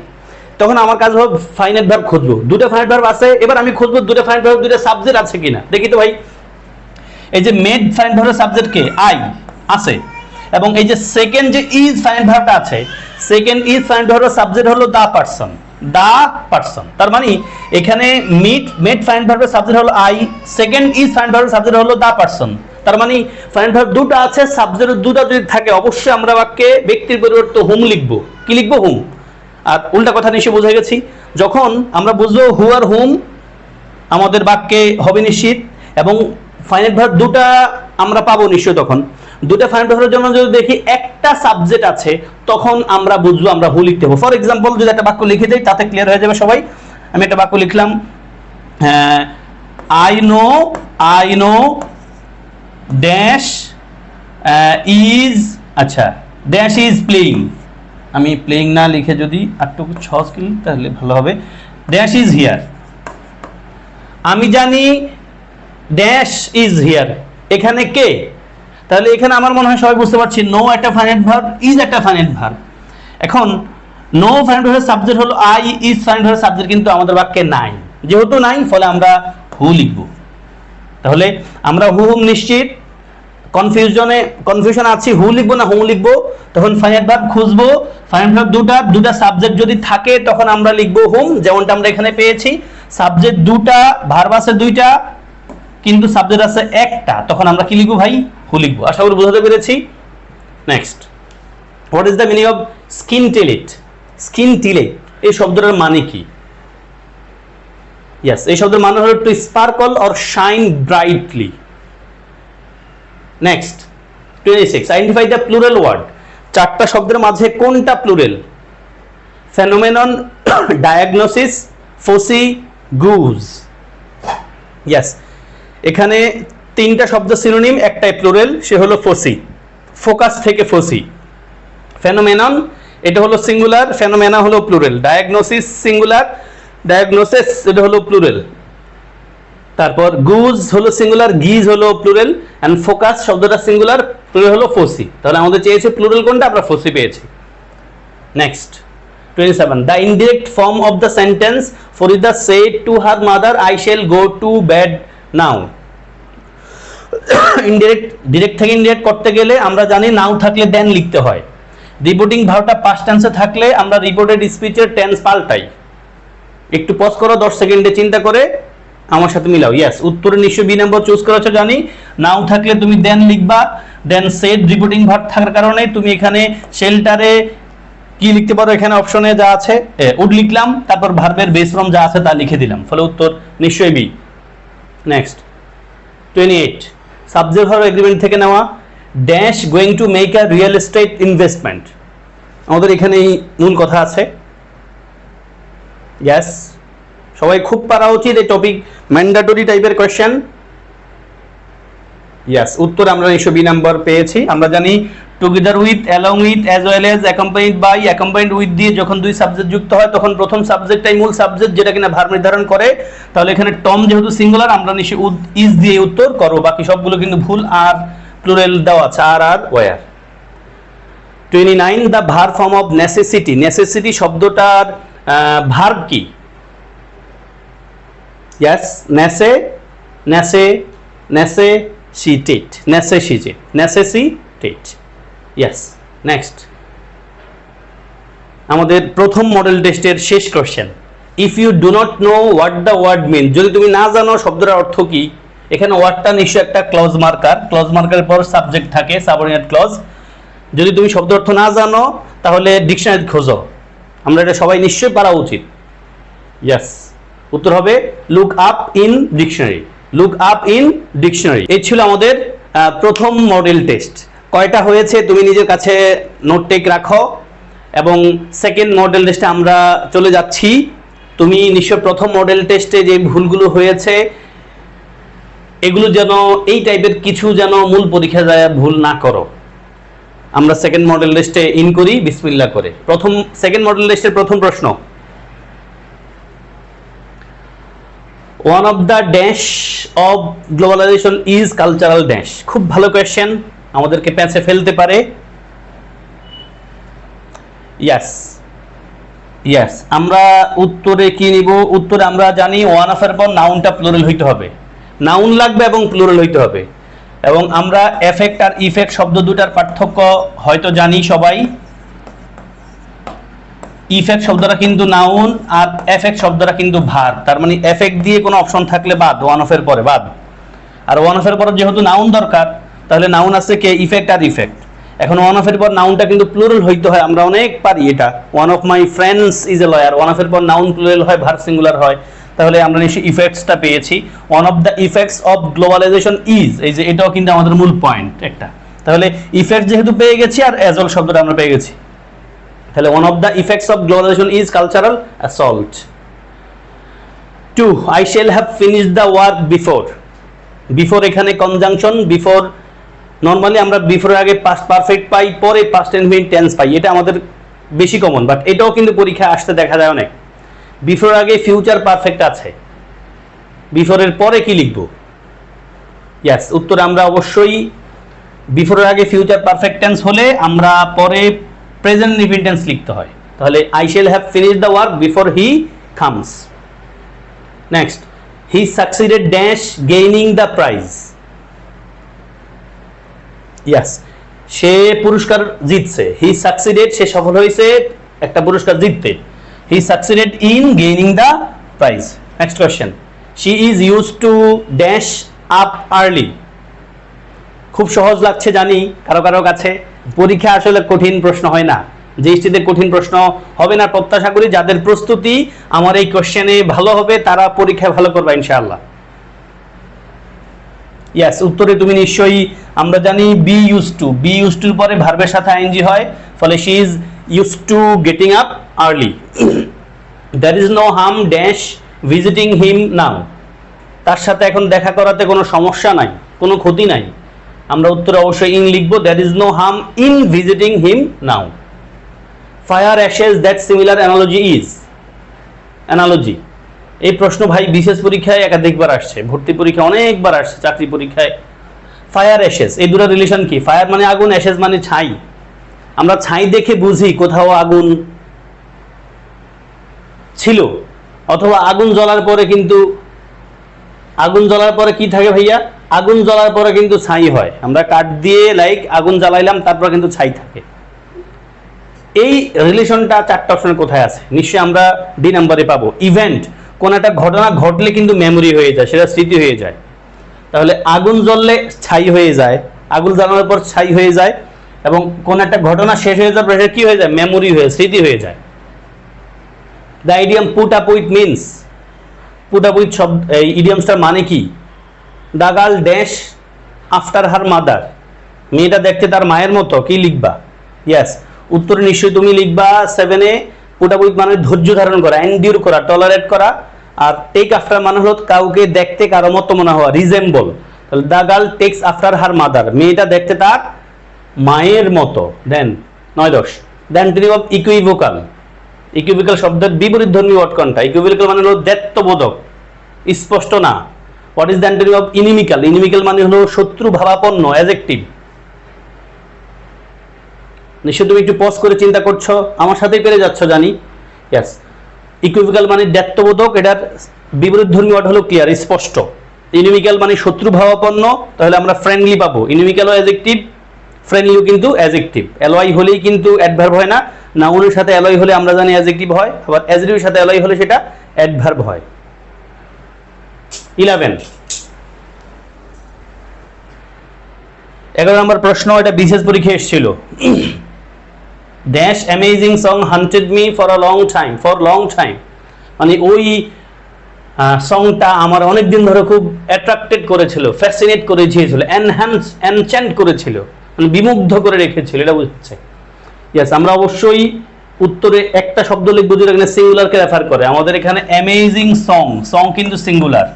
তখন আমার কাজ হবে ফাইনাইট ভার্ব খুঁজবো। দুটো ফাইনাইট ভার্ব আছে, এবার আমি খুঁজবো দুটো ফাইনাইট ভার্ব দুটো সাবজেক্ট আছে কিনা। দেখি তো ভাই, এই যে মেড ফাইনাইট ভার্বের সাবজেক্ট কে, আই আছে, এবং এই যে সেকেন্ড যে ইজ ফাইনাইট ভার্বটা আছে, সেকেন্ড ইজ ফাইনাইট ভার্বের সাবজেক্ট হলো দা পারসন, দা পারসন। তার মানে এখানে মেড ফাইনাইট ভার্বের সাবজেক্ট হলো আই, সেকেন্ড ইজ ফাইনাইট ভার্বের সাবজেক্ট হলো দা পারসন। তার মানে ফাইনাইট ভার্ব দুটো আছে, সাবজেক্ট দুটো যদি থাকে অবশ্যই আমরা বাক্যে ব্যক্তির পরিবর্তে হুম লিখবো। কি লিখবো? হুম। আর উল্টা কথা নিশ্চয় বুঝে গেছি, যখন আমরা বুঝবো হু আর হুম আমাদের বাক্যে হবে নিশ্চিত, এবং ফাইনাইট ভার্ব দুটা আমরা পাবো নিশ্চয়, তখন দুটো ফাইনাইট ভার্বের জন্য যদি দেখি একটা সাবজেক্ট আছে তখন আমরা বুঝবো আমরা হু লিখতে হবে। ফর এক্সাম্পল যদি একটা বাক্য লিখে দেই তাতে ক্লিয়ার হয়ে যাবে সবাই। আমি একটা বাক্য লিখলাম, আই নো ড্যাশ ইজ, আচ্ছা ড্যাশ ইজ প্লেইং, আমি প্লেইং না লিখে যদি আরেকটু সহজ কি তাহলে ভালো হবে, ড্যাশ ইজ হিয়ার। আমি জানি ড্যাশ ইজ হিয়ার, এখানে কে, তাহলে এখানে আমার মনে হয় সবাই বুঝতে পারছি নো একটা ফাইনাইট ভার্ব, ইজ একটা ফাইনাইট ভার্ব। এখন নো ফাইনাইট ভার্বের সাবজেক্ট হলো আই, ইজ ফাইনাইট ভার্বের সাবজেক্ট কিন্তু আমাদের বাক্যে নাই, যেহেতু নাই ফলে আমরা হু লিখব। তাহলে আমরা হু হুম নিশ্চিত, কনফিউশন আছি হু লিখবো না হুম লিখবো, তখন ফাইনাইট ভার্ব খুঁজবো। ফাইনাইট ভার্ব দুটা সাবজেক্ট যদি থাকে তখন আমরা লিখবো হুম, যেমনটা আমরা এখানে পেয়েছি। সাবজেক্ট দুটা, ভার্ব আছে দুইটা কিন্তু সাবজেক্ট আছে একটা, তখন আমরা কি লিখবো ভাই? হু লিখবো। আশা করি বুঝাতে পেরেছি। Next, what is the meaning of scintillate? Scintillate এই শব্দটার মানে কি? ইয়েস, এই শব্দের মানে হলো to sparkle or shine brightly. Next 26, identify the plural word. চারটা শব্দের মাঝে কোনটা plural? Phenomenon, diagnosis, foci, goose. Yes, এখানে তিনটা শব্দ সিনোনিম, একটাই প্লুরাল, সে হলো ফসি, ফোকাস থেকে ফসি। ফেনোমেনন এটা হলো সিঙ্গুলার, ফেনোমেনা হলো প্লুরাল। ডায়াগনোসিস সিঙ্গুলার, ডায়াগনোসিস এটা হলো প্লুরাল। তারপর গুজ হলো সিঙ্গুলার, গিজ হলো প্লুরাল, এন্ড ফোকাস শব্দটা সিঙ্গুলার, প্লুরাল হলো ফসি। তাহলে আমাদের চেয়েছে প্লুরাল কোনটা, আমরা ফসি পেয়েছি। Next 27, the indirect form of the sentence Farida said to her mother, I shall go to bed now. Direct থেকে ইনডিরেক্ট করতে গেলে আমরা জানি নাও থাকলে দেন লিখতে হয়। রিপোর্টিং ভার্বটা পাস্ট টেন্সে থাকলে আমরা রিপোর্টেড স্পিচের টেন্স পাল্টাই। একটু পজ করো 10 সেকেন্ডে চিন্তা করে আমার সাথে মিলাও। ইয়েস, উত্তরে নিশ্চয়ই বি নাম্বার চুজ করেছো জানি। নাও থাকলে তুমি দেন লিখবা, দেন সেড রিপোর্টিং ভার্ব থাকার কারণে তুমি এখানে শেল্টারে কি লিখতে পারো, এখানে অপশনে যা আছে উড লিখলাম, তারপর ভার্বের বেস ফর্ম যা আছে তা লিখে দিলাম, ফলে উত্তর নিশ্চয়ই B. Next 28, subject verb agreement থেকে নেওয়া। Dash going to make a real estate investment, আমাদের এখানেই মূল কথা আছে। ইয়েস, সবাই খুব পারা উচিত এই টপিক, ম্যান্ডেটরি টাইপের কোয়েশ্চেন। ইয়েস, উত্তর আমরা নিশ্চয় বি নাম্বার পেয়েছি। আমরা জানি together with, along with, as well as, accompanied by, accompanied with দিয়ে যখন দুই সাবজেক্ট যুক্ত হয় তখন প্রথম সাবজেক্টটাই মূল সাবজেক্ট, যেটা কিনা ভার্ব নির্ধারণ করে। তাহলে এখানে টম যেহেতু সিঙ্গুলার, আমরা নিশ্চয় ইজ দিয়ে উত্তর করব, বাকি সবগুলো কিন্তু ভুল, আর প্লুরাল দেওয়া আছে are were. 29, the verb form of necessity. Necessity শব্দটার ভার্ব কি? Yes, necessitate, necessitate. Yes, next, আমাদের প্রথম মডেল টেস্টের শেষ question. If you do not know what the word mean, যদি তুমি না জানো শব্দটার অর্থ কি, এখানে ওয়ার্ডটা নিশ্চয়ই একটা ক্লজ মার্কার, ক্লজ মার্কারের পর সাবজেক্ট থাকে, সাবঅর্ডিনেট ক্লজ। যদি তুমি শব্দ অর্থ না জানো তাহলে ডিকশনারি খোঁজো, আমরা এটা সবাই নিশ্চয়ই পারা উচিত। ইয়েস, উত্তর হবে look up in dictionary, look up in dictionary. এই ছিল আমাদের প্রথম মডেল টেস্ট। কয়টা হয়েছে তুমি নিজের কাছে নোট টেক রাখো, এবং সেকেন্ড মডেল টেস্টে আমরা চলে যাচ্ছি। তুমি নিশ্চয় প্রথম মডেল টেস্টে যে ভুলগুলো হয়েছে এগুলো যেন এই টাইপের কিছু যেন মূল পরীক্ষা যায় ভুল না করো। আমরা সেকেন্ড মডেল টেস্টে ইন করি বিসমিল্লাহ করে। সেকেন্ড মডেল টেস্টের প্রথম প্রশ্ন, one of the dash of globalization is cultural dash. খুব ভালো কোয়েশ্চেন, আমাদেরকে প্যাঁচে ফেলতে পারে। ইয়াস ইয়াস, আমরা উত্তরে কি নিব? উত্তরে আমরা জানি ওয়ান অফ এর পর নাউনটা প্লুরাল হইতে হবে, নাউন লাগবে এবং প্লুরাল হইতে হবে। এবং আমরা এফেক্ট আর ইফেক্ট শব্দ দুটার পার্থক্য হয়তো জানি সবাই। ইফেক্ট শব্দটা কিন্তু নাউন আর এফেক্ট শব্দটা কিন্তু ভার্ব। তার মানে এফেক্ট দিয়ে কোনো অপশন থাকলে বাদ, ওয়ান অফ এর পরে বাদ। আর ওয়ান অফ এর পরে যেহেতু নাউন দরকার, তাহলে নাউন আছে কে? ইফেক্ট আর ইফেক্ট। এখন ওয়ান অফ এর পর নাউনটা কিন্তু প্লুরাল হইতে হয়, আমরা অনেক পারি এটা। One of my friends is a lawyer, one of এর পর নাউন প্লুরাল হয়, ভার্ব সিঙ্গুলার হয়, তাহলে আমরা নিশ্চয়ই ইফেক্টসটা পেয়েছি। One of the effects of globalization is, এই যে এটাও কিন্তু আমাদের মূল পয়েন্ট একটা। তাহলে ইফেক্ট যেহেতু পেয়ে গেছি আর অ্যাজ ওয়েল শব্দটা আমরা পেয়ে গেছি, তাহলে one of the effects of globalization is cultural assault. 2 I shall have finished the work before. Before এখানে কনজাংশন। বিফোর নর্মালি আমরা বিফোর আগে পাস্ট পারফেক্ট পাই, পরে পাস্ট ইনফিনিট টেন্স পাই, এটা আমাদের বেশি কমন, বাট এটাও কিন্তু পরীক্ষায় আসতে দেখা যায় অনেক। বিফোর আগে ফিউচার পারফেক্ট আছে, বিফোরের পরে কি লিখব? ইয়াস, উত্তর আমরা অবশ্যই বিফোরের আগে ফিউচার পারফেক্ট টেন্স হলে আমরা পরে প্রেজেন্ট ইনফিনিট টেন্স লিখতে হয়। তাহলে I shall have finished the work before he comes. Next, he succeeded dash gaining the prize. Yes, সে পুরস্কার জিতছে। হি সাকসিডেড, সে সফল হয়েছে একটা পুরস্কার জিততে। হি succeeded in gaining the prize. Next question, she is used to dash up early. খুব সহজ লাগছে জানি কারো কারো কাছে, পরীক্ষা আসলে কঠিন প্রশ্ন হয় না, জিএসটিতে কঠিন প্রশ্ন হবে না প্রত্যাশা করি। যাদের প্রস্তুতি আমার এই কোশ্চেনে ভালো হবে তারা পরীক্ষায় ভালো করবে ইনশাআল্লাহ। ইয়াস, উত্তরে তুমি নিশ্চয়ই, আমরা জানি be used to, be used টুর পরে ভার্বের সাথে আইএনজি হয়, ফলে she is used to getting up early. There is no harm dash visiting him now. তার সাথে এখন দেখা করাতে কোনো সমস্যা নাই, কোনো ক্ষতি নাই। আমরা উত্তরে অবশ্যই ইন লিখবো। There is no harm in visiting him now. Fire ashes that similar analogy is. Analogy, এই প্রশ্ন ভাই বিশেষ পরীক্ষায় একাধিকবার আসছে, ভর্তি পরীক্ষা অনেকবার আসছে, চাকরি পরীক্ষায়। ফায়ার অ্যাশেজ, এই দুটো রিলেশন কি? ফায়ার মানে আগুন, অ্যাশেজ মানে ছাই। আমরা ছাই দেখে বুঝি কোথাও আগুন ছিল, অথবা আগুন জ্বলার পরে কিন্তু, আগুন জ্বলার পরে কি থাকে ভাইয়া? আগুন জ্বলার পরে কিন্তু ছাই হয়। আমরা কাঠ দিয়ে লাইক আগুন জ্বালাইলাম, তারপর কিন্তু ছাই থাকে। এই রিলেশনটা চারটা অপশন কোথায় আছে? নিশ্চয়ই আমরা ডি নাম্বারে পাবো। ইভেন্ট, কোন একটা ঘটনা ঘটলে কিন্তু মেমোরি হয়ে যায়, সেটা স্মৃতি হয়ে যায়। তাহলে আগুন জ্বললে ছাই হয়ে যায়, আগুন জ্বালানোর পর ছাই হয়ে যায়, এবং কোন একটা ঘটনা শেষ হয়ে যাওয়ার পর সেটা কি হয়ে যায়? মেমোরি হয়ে, স্মৃতি হয়ে যায়। The idiom put up with means, put up with শব্দ, এই ইডিয়ামসটার মানে কি? The girl dash after her mother. মেয়েটা দেখতে তার মায়ের মতো, কি লিখবা? ইয়াস, উত্তরে নিশ্চয়ই তুমি লিখবা 7-এ পুট আপ উইথ মানে ধৈর্য ধারণ করা, এন্ডিউর করা, টলারেট করা। আর টেক আফটার মানে হলো কাউকে দেখতে কারো মতো মনে হওয়া, রিজেম্বল। তাহলে the girl takes after her mother, মেয়েটা দেখতে তার মায়ের মতো। দেন 9-10, the antonym of equivocal. Equivocal শব্দের বিপরীত ধর্মী ওয়ার্ড কোনটা? ইকুইভোকাল মানে হলো দ্বৈতবোধক, স্পষ্ট না। What is the antonym of inimical? Inimical মানে হলো শত্রু ভাবাপন্ন, অ্যাডজেক্টিভ। নিশ্চয় তুমি একটু পজ করে চিন্তা করছো, আমার সাথেই পেরে যাচ্ছ জানি। ইয়াস, ইকুইভোকাল মানে দ্বৈতবোধক, এটার বিপরীত ধর্মী ওয়ার্ড হলো ক্লিয়ার, স্পষ্ট। ইনিমিক্যাল মানে শত্রু ভাবাপন্ন, তাহলে আমরা ফ্রেন্ডলি পাবো। ইনিমিক্যালও অ্যাডজেক্টিভ, ফ্রেন্ডলিও কিন্তু অ্যাডজেক্টিভ। অ্যালয় হলেই কিন্তু অ্যাডভার্ব হয় না, নাউনের সাথে অ্যালয় হলে আমরা জানি অ্যাডজেক্টিভ হয়, আবার অ্যাডজেক্টিভের সাথে অ্যালয় হলে সেটা অ্যাডভার্ব হয়। 11 নম্বর প্রশ্ন, এটা বিশেষ পরীক্ষা এসেছিল। Dash amazing song haunted me for a long time, for long time মানে ওই সংটা আমার অনেক দিন ধরে খুব অ্যাট্রাক্টেড করেছিল, ফ্যাসিনেট করে দিয়েছিল, এনহ্যান্স, এনচ্যান্ট করেছিল, মানে বিমুগ্ধ করে রেখেছিল, এটা বুঝছে। ইয়েস, আমরা অবশ্যই উত্তরে একটা শব্দ লিখবো যেটা এখানে সিঙ্গুলারকে রেফার করে। আমাদের এখানে অ্যামেজিং সং, সং কিন্তু সিঙ্গুলার,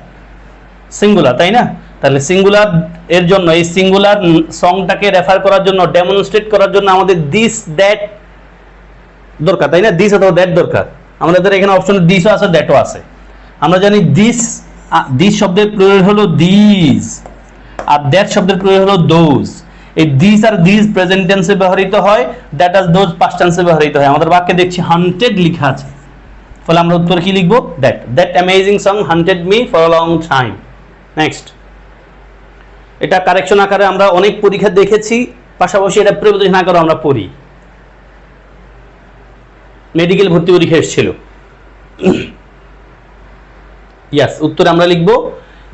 সিঙ্গুলার, তাই না? তাহলে সিঙ্গুলার এর জন্য, এই সিঙ্গুলার সংটাকে রেফার করার জন্য, ডেমনস্ট্রেট করার জন্য আমাদের দিস দ্যাট দরকার, তাই না? দিস অথবা দ্যাট দরকার। আমাদের এখানে অপশন দিসও আছে, দ্যাটও আছে। আমরা জানি দিস দিস শব্দের প্রয়োগ হলো দিস, আর দ্যাট শব্দের প্রয়োগ হলো দোজ। এই দিস আর দিস প্রেজেন্ট টেন্সে ব্যবহৃত হয়, দ্যাট আর দোজ পাস্ট টেন্সে ব্যবহৃত হয়। আমাদের বাক্যে দেখছি হান্টেড লেখা আছে, ফলে আমরা উত্তর কি লিখবো? That. That amazing song haunted me for a long time. Next, এটা কারেকশন আকারে আমরা অনেক পরীক্ষা দেখেছি, পাশাপাশি এটা প্রিপোজিশন আকারে আমরা পড়ি। মেডিকেল ভর্তি পরীক্ষা এসেছিল। ইয়াস, উত্তরে আমরা লিখব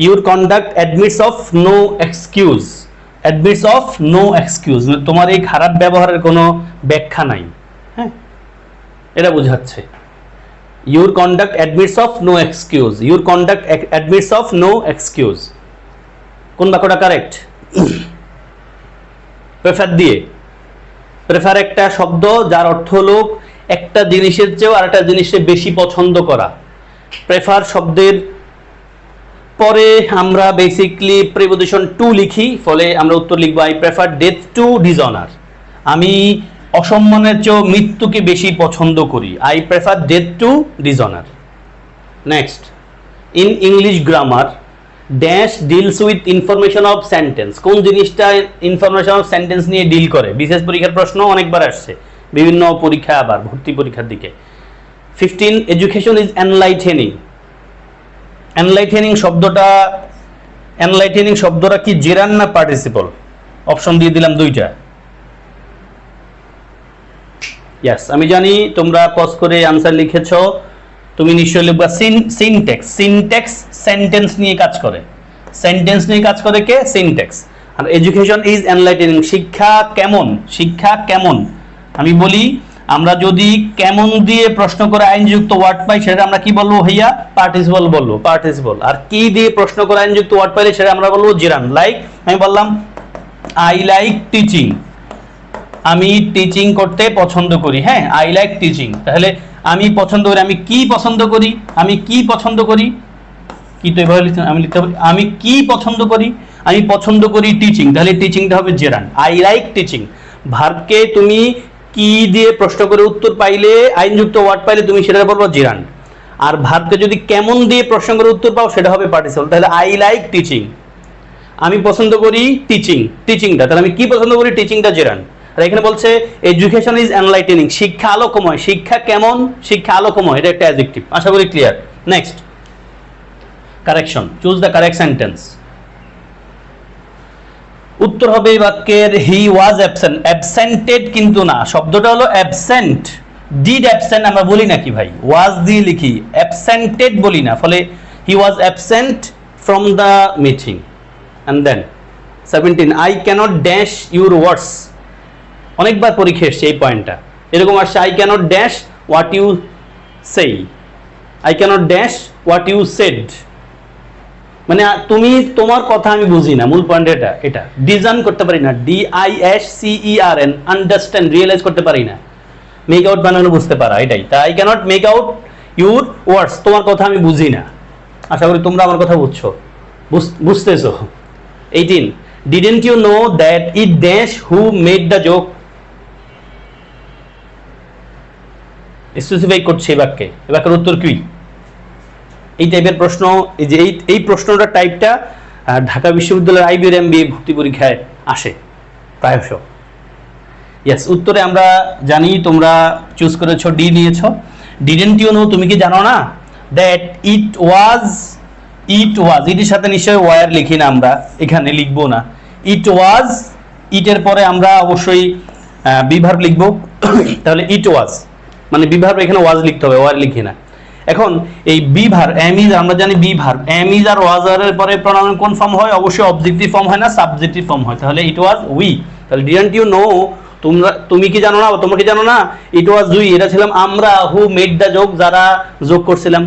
your conduct admits of no excuse. Admits of no excuse, তোমার এই খারাপ ব্যবহারের কোনো ব্যাখ্যা নাই। হ্যাঁ, এটা বোঝাচ্ছে your conduct admits of no excuse. Your conduct admits of no excuse. কোন বাক্যটা কারেক্ট? প্রেফার দিয়ে। প্রেফার একটা শব্দ যার অর্থ হলো একটা জিনিসের চেয়েও আরেকটা জিনিসের বেশি পছন্দ করা। প্রেফার শব্দের পরে আমরা বেসিকলি প্রিপোজিশন টু লিখি, ফলে আমরা উত্তর লিখব I prefer death two dishonour. আমি অসম্মানের চেয়েও মৃত্যুকে বেশি পছন্দ করি। I prefer death two dishonour. Next, in English grammar dash deals with information of sentence. কোন জিনিসটা ইনফরমেশন অফ সেন্টেন্স নিয়ে ডিল করে? বিশেষ পরীক্ষার প্রশ্ন অনেকবার আসছে, বিভিন্ন পরীক্ষা, আবার ভর্তি পরীক্ষার দিকে। 15, এডুকেশন ইজ এনলাইটেনিং। এনলাইটেনিং শব্দটা কি জেরান না পার্টিসিপল? অপশন দিয়ে দিলাম দুইটা। ইয়েস, আমি জানি তোমরা পজ করে আনসার লিখেছ। তুমি নিশ্চয়ই লিখবা সিনট্যাক্স। সিনট্যাক্স সেন্টেন্স নিয়ে কাজ করে। সেন্টেন্স নিয়ে কাজ করে কে? Syntax. R education is enlightening, শিক্ষা কেমন? শিক্ষা কেমন? আমি বলি, আমরা যদি কেমন দিয়ে প্রশ্ন করে আইনযুক্ত ওয়ার্ড পাই, সেটা আমরা কি বলবো ভাইয়া? পার্টিসিপল বলবো, পার্টিসিপল। আর কি দিয়ে প্রশ্ন করে আইনযুক্ত ওয়ার্ড পাইলে সেটা আমরা বলবো জেরান। লাইক আমি বললাম আই লাইক টিচিং, আমি টিচিং করতে পছন্দ করি। হ্যাঁ, আই লাইক টিচিং, তাহলে আমি পছন্দ করি। আমি কি পছন্দ করি? আমি কি পছন্দ করি? কি তো এভাবে আমি লিখতে পারি, আমি কি পছন্দ করি? আমি পছন্দ করি টিচিং, তাহলে টিচিংটা হবে জেরান। I like teaching. ভার্বকে তুমি কি দিয়ে প্রশ্ন করে উত্তর পাইলে, আইনযুক্ত ওয়ার্ড পাইলে, তুমি সেটা বলবো জেরান। আর ভার্বকে যদি কেমন দিয়ে প্রশ্ন করে উত্তর পাও, সেটা হবে পার্টিসিপল। তাহলে আই লাইক টিচিং, আমি পছন্দ করি টিচিং, টিচিংটা। তাহলে আমি কি পছন্দ করি? টিচিংটা জেরান। আর এখানে বলছে এডুকেশন ইজ এনলাইটেনিং, শিক্ষা আলোকময়। শিক্ষা কেমন? শিক্ষা আলোকময়, এটা একটা অ্যাডজেক্টিভ। আশা করি clear. Next, correction. Choose the correct sentence. উত্তর হবে এই বাক্যের হি ওয়াজ অ্যাবসেন্ট। অ্যাবসেন্টেড কিন্তু না, শব্দটা হলো অ্যাবসেন্ট। ডিড অ্যাবসেন্ট আমরা বলি নাকি ভাই? ওয়াজ দিয়ে লিখি, অ্যাবসেন্টেড বলি না। ফলে he was absent from the meeting. And then 17, I can't dash your words. অনেকবার পরীক্ষা এসছে এই পয়েন্টটা, এরকম আসছে I can't dash what you say. I can't dash what you said, মানে তুমি, তোমার কথা আমি বুঝি না। মূল পয়েন্ট এটা ডিজাইন করতে পারি না। DISCERN, আন্ডারস্ট্যান্ড, রিয়েলাইজ করতে পারি না। মেক আউট বানানো বুঝতে পারা, এটাই। তাই I can't make out your words, তোমার কথা আমি বুঝি না। আশা করি তোমরা আমার কথা বুঝছো, বুঝতেছো। 18, didn't you know that it dash who made the joke. Specify করছে এই বাক্যে, এই বাক্যের উত্তর কি? এই টাইপের প্রশ্ন, এই যে এই প্রশ্নটা টাইপটা ঢাকা বিশ্ববিদ্যালয়ের IB MBA ভর্তি পরীক্ষায় আসে প্রায়শ। ইয়েস, উত্তরে আমরা জানি তোমরা চুজ করেছো ডি নিয়েছো। ডিডন্ট ইউ নো, তুমি কি জানো না দ্যাট ইট ওয়াজ। ইটের সাথে নিশ্চয়ই ওয়ার লিখি না আমরা, এখানে লিখবো না। ইট ওয়াজ, ইটের পরে আমরা অবশ্যই বিভার্ব লিখবো। তাহলে ইট ওয়াজ মানে বিভার্ব, এখানে ওয়াজ লিখতে হবে, ওয়ার লিখি না। এখন এই বিভার্ব এম ইজ, আমরা জানি বিভার্ব এম ইজ আর ওয়াজ এর পরে প্রোনাউন কোন ফর্ম হয়? অবশ্যই অবজেক্টিভ ফর্ম হয় না, সাবজেক্টিভ ফর্ম হয়। তাহলে ইট ওয়াজ উই। তাহলে ডিডন্ট ইউ নো, তুমি কি জানো না, তোমরা কি জানো না? ইট ওয়াজ উই, এটা ছিলাম আমরা। হু মেড দ্য জোক, যারা যোগ করছিলাম।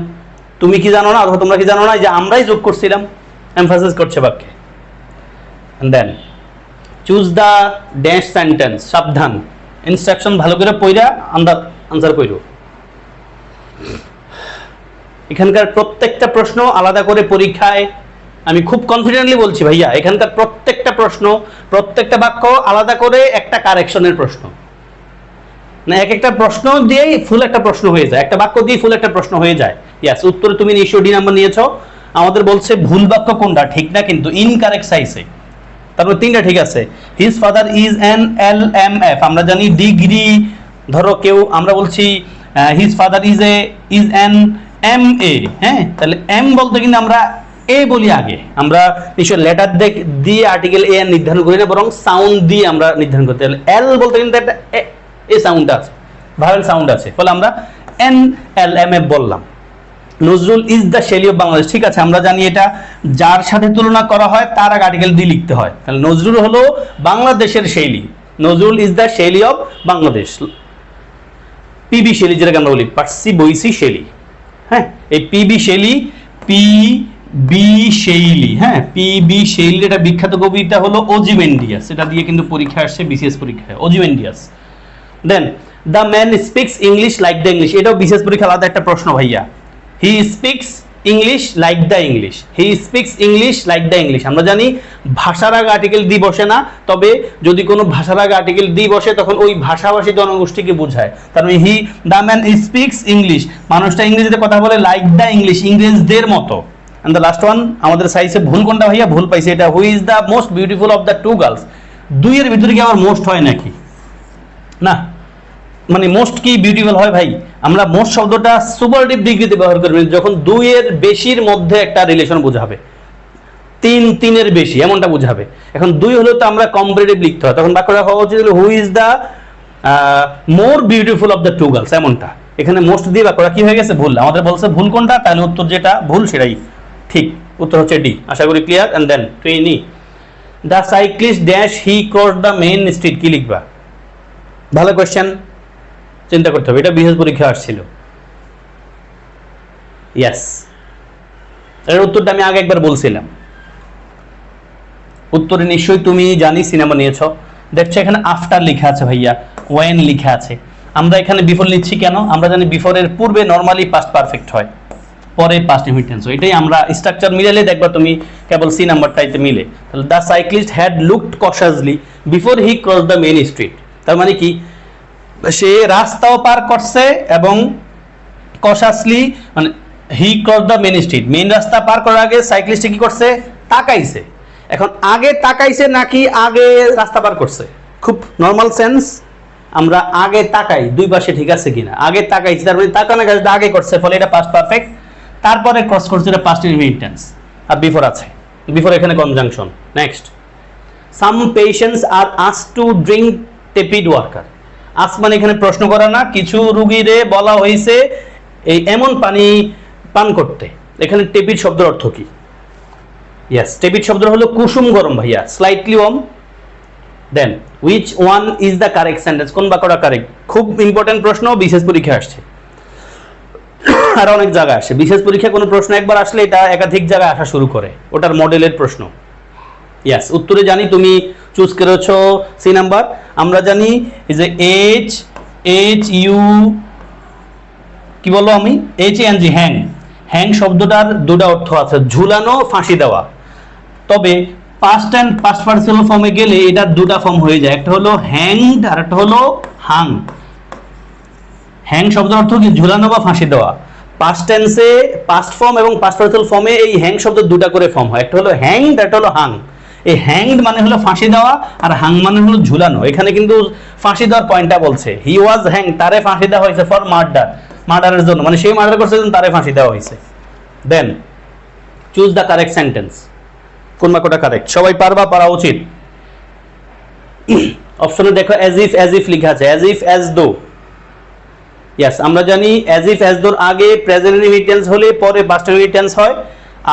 তুমি কি জানো না অথবা তোমরা কি জানো না যে আমরাই যোগ করছিলাম। এমফাসিস করছে বাক্যে। Then choose the dash sentence. সাবধান, ইনস্ট্রাকশন ভালো করে পড়া আনসার কইরো। এখানকার প্রত্যেকটা প্রশ্ন আলাদা করে পরীক্ষায়, আমি খুব কনফিডেন্টলি বলছি ভাইয়া, এখানকার প্রত্যেকটা প্রশ্ন, প্রত্যেকটা বাক্য আলাদা করে একটা কারেকশনের প্রশ্ন। না, এক একটা প্রশ্ন দিয়েই ফুল একটা প্রশ্ন হয়ে যায়, একটা বাক্য দিয়ে ফুল একটা প্রশ্ন হয়ে যায়। ইয়াস, উত্তরে তুমি নিশ্চয়ই ডি নাম্বার নিয়েছো। আমাদের বলছে ভুল বাক্য কোনটা, ঠিক না কিন্তু ইনকারেক্ট চাইছে। তারপর তিনটা ঠিক আছে। His father is an LMF, আমরা জানি ডিগ্রি, ধরো কেউ আমরা বলছি his father is an MA, হ্যাঁ, তাহলে এম বলতে কিন্তু আমরা এ বলি আগে, আমরা নিশ্চয় লেটার দিয়ে আর্টিকেল এ নির্ধারণ করি না, বরং সাউন্ড দিয়ে আমরা নির্ধারণ করতে। তাহলে এল বলতে কিন্তু একটা এ সাউন্ড আছে, ভাওয়েল সাউন্ড আছে, ফলে আমরা NLMF বললাম। Nazrul is the Shelley of Bangladesh, ঠিক আছে, আমরা জানি এটা যার সাথে তুলনা করা হয় তার আগে আর্টিকেল দিয়ে লিখতে হয়। তাহলে নজরুল হলো বাংলাদেশের শৈলী, Nazrul is the Shelley of Bangladesh. PB Shelley যেটাকে আমরা বলি, পার্সি বইসি শেলি, হ্যাঁ, এই PB শেলি, PB শেলি, হ্যাঁ, PB শেলি, এটা বিখ্যাত কবিতা হলো ওজিমেন্ডিয়াস, এটা দিয়ে কিন্তু পরীক্ষা আসছে, BCS পরীক্ষায় Ozymandias. Then the man speaks English like the English, এটাও BCS পরীক্ষা আলাদা একটা প্রশ্ন ভাইয়া। He speaks English like the English, he speaks English like the English, আমরা জানি ভাষার আগে আর্টিকেল দি বসে না, তবে যদি কোনো ভাষার আগে আর্টিকেল দি বসে তখন ওই ভাষাভাষী জনগোষ্ঠীকে বোঝায়। তার মানে he the man speaks English, মানুষটা ইংরেজিতে কথা বলে লাইক দ্য ইংলিশ, ইংরেজদের মতো। এন্ড দ্য লাস্ট ওয়ান, আমাদের সাইজে ভুল কোনটা ভাইয়া? ভুল পাইছে এটা, who is the most beautiful of the two girls, দুইয়ের ভিতরে কি আবার মোস্ট হয় নাকি? না, মানে মোস্ট কি বিউটিফুল হয় ভাই? আমরা মোস্ট শব্দটা সুপারলেটিভ ডিগ্রিতে ব্যবহার করব যখন দুইয়ের বেশির মধ্যে একটা রিলেশন বোঝাবে, তিনের বেশি এমনটা বোঝাবে। এখন দুই হলে তো আমরা কম্পারেটিভ লিখতে হয়, তখন বাক্যটা হওয়া উচিত who is the more beautiful of the two girls, এমনটা। এখানে মোস্ট দিয়ে বাক্যটা কি হয়ে গেছে? ভুল। আমাদের বলছে ভুল কোনটা, তাহলে উত্তর যেটা ভুল সেটাই ঠিক, উত্তর হচ্ছে ডি। আশা করি clear. And then trainee, the cyclist dash he cross the main street, কি লিখবা? ভালো কোয়েশ্চেন, চিন্তা করতে হবে, এটা BCS পরীক্ষা আসছিল। ইয়েস, এর উত্তরটা আমি আগে একবার বলছিলাম। উত্তরে নিশ্চয়ই তুমি জানি সিনেমা নিয়েছো, দেখছো এখানে আফটার লেখা আছে ভাইয়া, ওয়েন লেখা আছে। আমরা এখানে বিফোর নিচ্ছি কেন? আমরা জানি বিফোরের পূর্বে নরমালি পাস্ট পারফেক্ট হয়, পরে পাস্ট ইনফিনিট টেন্স হয়। এটাই আমরা স্ট্রাকচার মিলালে দেখবা তুমি কেবল সি নাম্বারটাইতে মিলে। তাহলে the cyclist had looked cautiously before he cross the main street, তার মানে কি সে রাস্তাও পার করছে এবং কশাসলি মানে he cross the main street, main রাস্তা পার করার আগে সাইক্লিস্ট কি করছে? তাকাইছে। এখন আগে তাকাইছে নাকি আগে রাস্তা পার করছে? খুব নরমাল সেন্স, আমরা আগে তাকাই দুই পাশে ঠিক আছে কিনা, আগে তাকাইছি তার মানে তাকানোর কাজটা আগে করছে, ফলে এটা পাস্ট পারফেক্ট। তারপরে ক্রস করছে, এটা পাস্ট ইনফিনিট টেন্স। আর বিফোর আছে, বিফোর এখানে conjunction. Next, some patients are asked to drink tepid water, আসমান এখানে প্রশ্ন করা না, কিছু রোগীরে বলা হয়েছে এই এমন পানি পান করতে। এখানে টেপিড শব্দের অর্থ কি? ইয়েস, টেপিড শব্দ হলো কুসুম গরম ভাইয়া, slightly warm. Then which one is the correct sentence, কোন বাক্যটা কারেক্ট? খুব ইম্পর্টেন্ট প্রশ্ন, BCS পরীক্ষা আসছে, আর অনেক জায়গায় আসে। BCS পরীক্ষা কোনো প্রশ্ন একবার আসলে এটা একাধিক জায়গায় আসা শুরু করে, ওটার মডেলের প্রশ্ন। ইয়েস, উত্তরে জানি তুমি চুজ করেছো সি নাম্বার। আমরা জানি এই যে HU কি বললো আমি, HANG, হ্যাং। হ্যাং শব্দটার দুটো অর্থ আছে, ঝুলানো, ফাঁসি দেওয়া। তবে পাস্ট অ্যান্ড পাস্ট পার্টিসিপল ফর্মে গেলে এটার দুটা ফর্ম হয়ে যায়, একটা হলো হ্যাংড আর একটা হলো হাং। হ্যাং শব্দের অর্থ কি? ঝুলানো বা ফাঁসি দেওয়া। পাস্ট টেন্সে পাস্ট ফর্ম এবং পাস্ট পার্টিসিপল ফর্মে এই হ্যাং শব্দ দুটা করে ফর্ম হয়, একটা হলো হ্যাংড আর একটা হলো হাং। এই হ্যাংড মানে হলো ফাঁসি দেওয়া আর হাং মানে হলো ঝুলানো। এখানে কিন্তু ফাঁসি দেওয়ার পয়েন্টটা বলছে, হি ওয়াজ হ্যাং, তারে ফাঁসি দেওয়া হয়েছে ফর মার্ডার, মার্ডারের জন্য, মানে সেই মার্ডার করছে তারে ফাঁসি দেওয়া হয়েছে। Then choose the correct sentence, কোন বাক্যটা কারেক্ট? সবাই পারবা, পারা উচিত। অপশনে দেখো অ্যাজ ইফ লেখা আছে, as if as though. Yes, আমরা জানি অ্যাজ ইফ অ্যাজ দোর আগে প্রেজেন্ট ইনডিফিনিট টেন্স হলে পরে পাস্ট ইনডিফিনিট টেন্স হয়,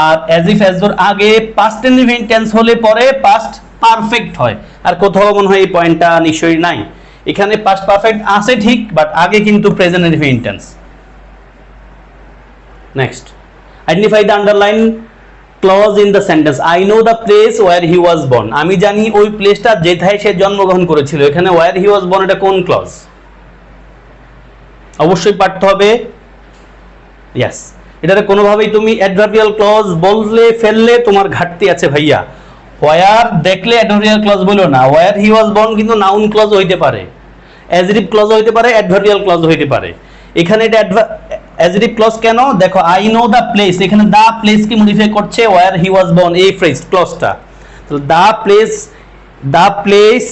আর অ্যাজ ইফ অ্যাজ দোর আগে পাস্ট ইনডিফিনিট টেন্স হলে পরে পাস্ট পারফেক্ট হয়। আর কোথাও মনে হয় এই পয়েন্টটা নিশ্চয়ই নাই। এখানে পাস্ট পারফেক্ট আছে ঠিক, বাট আগে কিন্তু present indefinite tense. Next, identify the underline clause in the sentence. I know the place where he was born, আমি জানি ওই প্লেসটা যেথায় সে জন্মগ্রহণ করেছিল। এখানে ওয়্যার হি ওয়াজ বর্ন, এটা কোন ক্লজ? অবশ্যই পারতে হবে। ইয়েস, এটাতে কোনোভাবেই তুমি অ্যাডভার্বিয়াল ক্লজ বললে ফেললে তোমার ঘাটতি আছে ভাইয়া। ওয়্যার দেখলে অ্যাডভার্বিয়াল ক্লজ বলো না, ওয়্যার হি ওয়াজ বর্ন কিন্তু নাউন ক্লজ হইতে পারে, অ্যাজরিভ ক্লজ হইতে পারে, অ্যাডভার্বিয়াল ক্লজ হইতে পারে। এখানে এটা অ্যাডজেক্টিভ ক্লজ কেন? দেখো আই নো দ্য প্লেস, এখানে দ্য প্লেস কি মডিফাই করছে ওয়্যার হি ওয়াজ বর্ন, এই ফ্রেজ ক্লজটা। তো দ্য প্লেস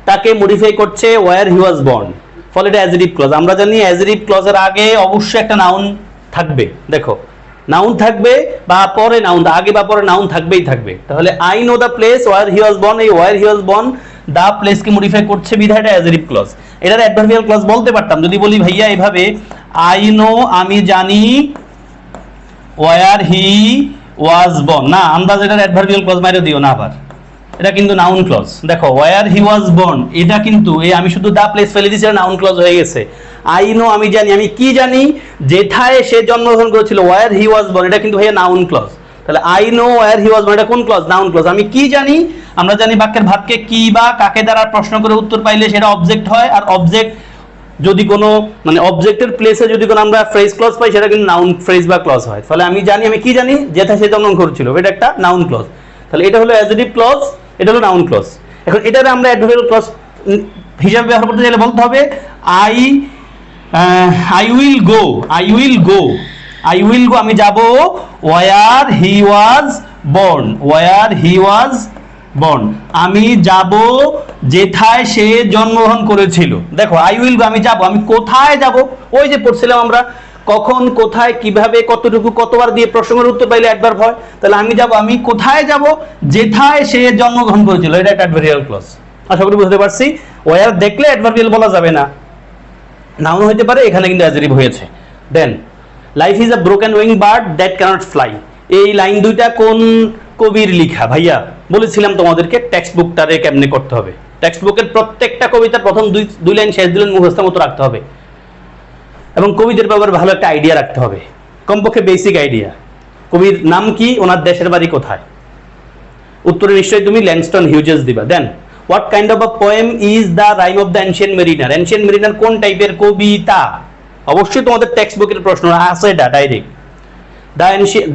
তাকে মডিফাই করছে ওয়্যার হি ওয়াজ বর্ন, ফলে এটা অ্যাডজেক্টিভ ক্লজ। আমরা জানি অ্যাডজেক্টিভ ক্লজের আগে অবশ্যই একটা নাউন থাকবে। দেখো নাউন থাকবে বা পরে নাউন, আগে বা পরে নাউন থাকবেই থাকবে। তাহলে I know the place where he was born, এই where he was born the place কে মডিফাই করছে বিধায় এটা অ্যাডজেক্টিভ ক্লজ। এটার অ্যাডভার্বিয়াল ক্লজ বলতে পারতাম যদি বলি ভাইয়া এভাবে, আই নো আমি জানি ওয়্যার হি ওয়াজ বর্ন, না আন্দাজ এটার অ্যাডভার্বিয়াল ক্লজ মাইরে দিও না আবার, এটা কিন্তু নাউন ক্লজ। দেখো ওয়্যার হি ওয়াজ বর্ন এটা কিন্তু এই আমি শুধু দা প্লেস ফেলে দিয়েছি, নাউন ক্লজ হয়ে গেছে। আই নো আমি জানি, আমি কি জানি, যেথায় সে জন্মগ্রহণ করেছিল, ওয়্যার হি ওয়াজ বর্ন এটা কিন্তু ভাইয়া নাউন ক্লজ। তাহলে I no wire he was born এটা কোন ক্লজ? Noun clause. আমি কি জানি, আমরা জানি বাক্যের ভাবকে কি বা কাকে দ্বারা প্রশ্ন করে উত্তর পাইলে সেটা অবজেক্ট হয়, আর অবজেক্ট যদি কোনো মানে অবজেক্টের প্লেসে যদি কোনো আমরা ফ্রেজ ক্লজ পাই সেটা কিন্তু নাউন ফ্রেজ বা ক্লজ হয়। ফলে আমি জানি, আমি কি জানি, যেথায় সে জন্মগ্রহণ করেছিল, এটা একটা নাউন ক্লজ। তাহলে এটা হলো অ্যাডজেক্টিভ ক্লজ, এটা হলো নাউন ক্লজ। এখন এটারে আমরা অ্যাডভার্বিয়াল ক্লজ হিসাবে ব্যবহার করতে চাইলে বলতে হবে I will go, I will go, I will go আমি যাব where he was born, where he was born আমি যাব যেথায় সে জন্মগ্রহণ করেছিল। দেখো আই উইল গো আমি যাব, আমি কোথায় যাব, ওই যে পড়ছিলাম আমরা কখন কোথায় কিভাবে কতটুকু কতবার দিয়ে প্রশ্নের উত্তর পাইলে অ্যাডভার্ব হয়। তাহলে আমি যাব, আমি কোথায় যাব, যেথায় সে জন্মগ্রহণ করেছিল, এটা একটা অ্যাডভার্বিয়াল ক্লজ। আশা করি বুঝতে পারছি। ওয়্যার দেখলে অ্যাডভার্বিয়াল বলা যাবে না, নাউন হতে পারে, এখানে কিন্তু অ্যাডজেক্টিভ হয়েছে। Then life is a broken wing bird that can't fly, এই লাইন দুইটা কোন কবির লেখা? ভাইয়া বলেছিলাম তোমাদেরকে টেক্সট বুকটারে কেমনে করতে হবে। টেক্সট বুকের প্রত্যেকটা কবিতার প্রথম দুই লাইন শেষ 2 লাইন মুখস্থ মতো রাখতে হবে, এবং কবিদের ব্যাপারে ভালো একটা আইডিয়া রাখতে হবে, কমপক্ষে বেসিক আইডিয়া। কবির নাম কি, ওনার দেশের বাড়ি কোথায়, উত্তরে নিশ্চয়ই তুমি ল্যাংস্টন হিউজেস দিবা। Then what kind of a poem is the rime of the ancient mariner, ancient mariner কোন টাইপের কবিতা? অবশ্যই তোমাদের টেক্সট বুকের প্রশ্ন আছে এটা direct.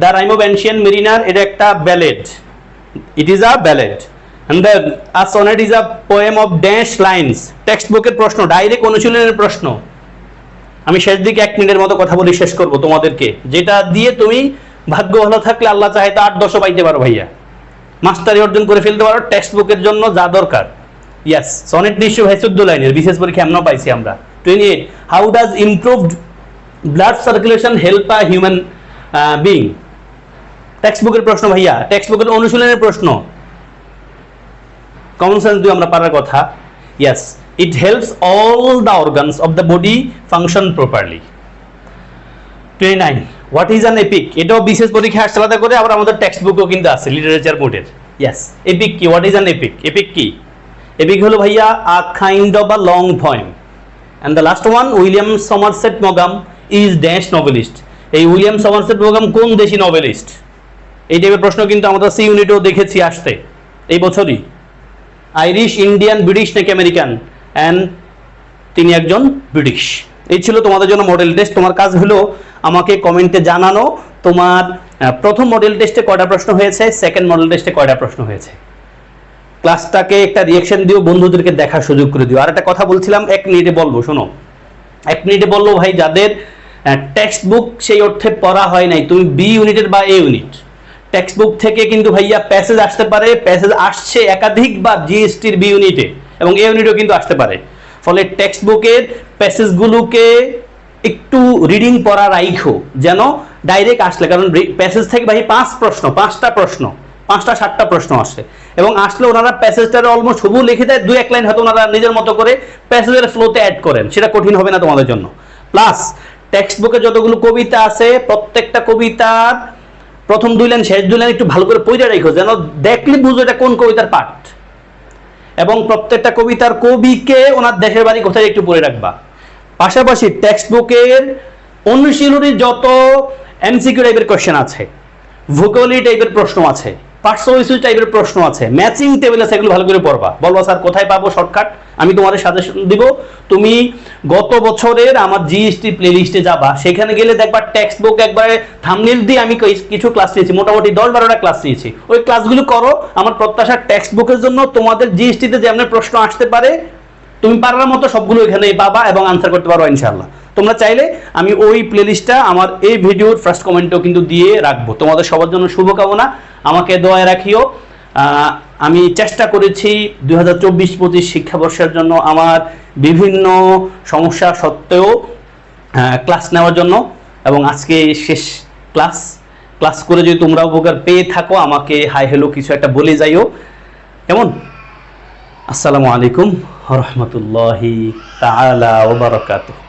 The rime of ancient mariner এটা একটা ballad, it is a ballad, and the a sonnet is a poem of dash lines, text বুকের প্রশ্ন, ডাইরেক্ট অনুশীলনের প্রশ্ন। আমি শেষ দিকে 1 মিনিটের মতো কথা বলে শেষ করব তোমাদেরকে, যেটা দিয়ে তুমি ভাগ্য ভালো থাকলে আল্লাহ চাহে তো 8-10 পাইতে পারো ভাইয়া, মাস্টারি অর্জন করে ফেলতে পারো টেক্সট বুকের জন্য যা দরকার। ইয়েস, সনেট নিশ্চয় ভাই 14 লাইনের, বিশেষ পরীক্ষা এমনও পাইছি আমরা। 28 how does improved blood circulation help a human being, text বুকের প্রশ্ন ভাইয়া, টেক্সট বুকের অনুশীলনের প্রশ্ন, কমন সেন্স দিয়ে আমরা পারার কথা। Yes, it helps all the organs of the body function properly. 29 what is an epic, এটাও বিশেষ পরীক্ষা আসছে আলাদা করে, আবার আমাদের টেক্সট বুকও কিন্তু আছে লিটারেচার বোর্ডের। ইয়েস, এপিক কি, what is an epic, epic কি? এপিক হলো ভাইয়া a kind of a long poem. And the last one William Somerset মগাম ইজ ড্যাশ নভেলিস্ট, এই উইলিয়াম সমারসেট মগাম কোন দেশি নভেলিস্ট? এই টাইপের প্রশ্ন কিন্তু আমরা সি ইউনিটেও দেখেছি আসতে এই বছরই। আইরিশ, ইন্ডিয়ান, ব্রিটিশ নাকি আমেরিকান? অ্যান্ড তিনি একজন ব্রিটিশ। এই ছিল তোমাদের জন্য মডেল টেস্ট। তোমার কাজ হলো আমাকে কমেন্টে জানানো তোমার প্রথম মডেল টেস্টে কয়টা প্রশ্ন হয়েছে, সেকেন্ড মডেল টেস্টে কয়টা প্রশ্ন হয়েছে। ক্লাসটাকে একটা রিয়েকশন দিও, বন্ধুদেরকে দেখার সুযোগ করে দিও। আর একটা কথা বলছিলাম 1 মিনিটে বলবো, শোনো 1 মিনিটে বলবো ভাই, যাদের টেক্সট বুক সেই অর্থে পড়া হয় নাই, তুমি বি ইউনিটের বা এ ইউনিট, টেক্সট বুক থেকে কিন্তু ভাইয়া প্যাসেজ আসতে পারে, প্যাসেজ আসছে একাধিকবার জিএসটির বি ইউনিটে এবং এ ইউনিটেও কিন্তু আসতে পারে। ফলে টেক্সট বুকের প্যাসেজগুলোকে একটু রিডিং পড়া রাইখো, যেন ডাইরেক্ট আসলে, কারণ প্যাসেজ থেকে ভাই 5টা প্রশ্ন 5টা-7টা প্রশ্ন আসে, এবং আসলে ওনারা প্যাসেজটার অলমোস্ট হুবহু লিখে দেয়, 2-1 লাইন হয়তো ওনারা নিজের মতো করে প্যাসেজের ফ্লোতে অ্যাড করেন, সেটা কঠিন হবে না তোমাদের জন্য। প্লাস টেক্সট বুকে যতগুলো কবিতা আছে, প্রত্যেকটা কবিতার প্রথম 2 লাইন শেষ 2 লাইন একটু ভালো করে পড়ে রাখো, যেন দেখলে বুঝো এটা কোন কবিতার পাঠ, এবং প্রত্যেকটা কবিতার কবিকে ওনার দেশের বাড়ি কোথায় একটু পড়ে রাখবা। পাশাপাশি টেক্সট বুকের অনুশীলনী যত এমসিকিউ টাইপের কোশ্চেন আছে, ভোকাবুলারি টাইপের প্রশ্ন আছে, পার্টস টাইপের প্রশ্ন আছে, ম্যাচিং টেবিল আছে, এগুলো ভালো করে পড়বা। বলবা স্যার কোথায় পাবো শর্টকাট, আমি তোমাদের সাজেশন দিব। তুমি গত বছরের আমার জিএসটি প্লেলিস্টে যাবা, সেখানে গেলে দেখবা টেক্সট বুক একবারে থাম্বনেল দিয়ে আমি কিছু ক্লাস নিয়েছি, মোটামুটি 10-12টা ক্লাস নিয়েছি। ওই ক্লাসগুলো করো। আমার প্রত্যাশা টেক্সট বুকের জন্য তোমাদের জিএসটিতে যেমন প্রশ্ন আসতে পারে তুমি পারার মতো সবগুলো এখানে পাবা এবং আনসার করতে পারো ইনশাআল্লাহ। তোমরা চাইলে আমি ওই প্লেলিস্টটা আমার এই ভিডিওর ফার্স্ট কমেন্টেও কিন্তু দিয়ে রাখবো। তোমাদের সবার জন্য শুভকামনা, আমাকে দোয়ায় রাখিও। আমি চেষ্টা করেছি 2024-25 শিক্ষাবর্ষের জন্য আমার বিভিন্ন সমস্যা সত্ত্বেও ক্লাস নেওয়ার জন্য, এবং আজকে শেষ ক্লাস করে যদি তোমরা উপকার পেয়ে থাকো আমাকে হাই হ্যালো কিছু একটা বলে যাইও, কেমন? আসসালামু আলাইকুম ওয়া রাহমাতুল্লাহি তাআলা ওয়া বারাকাতুহু।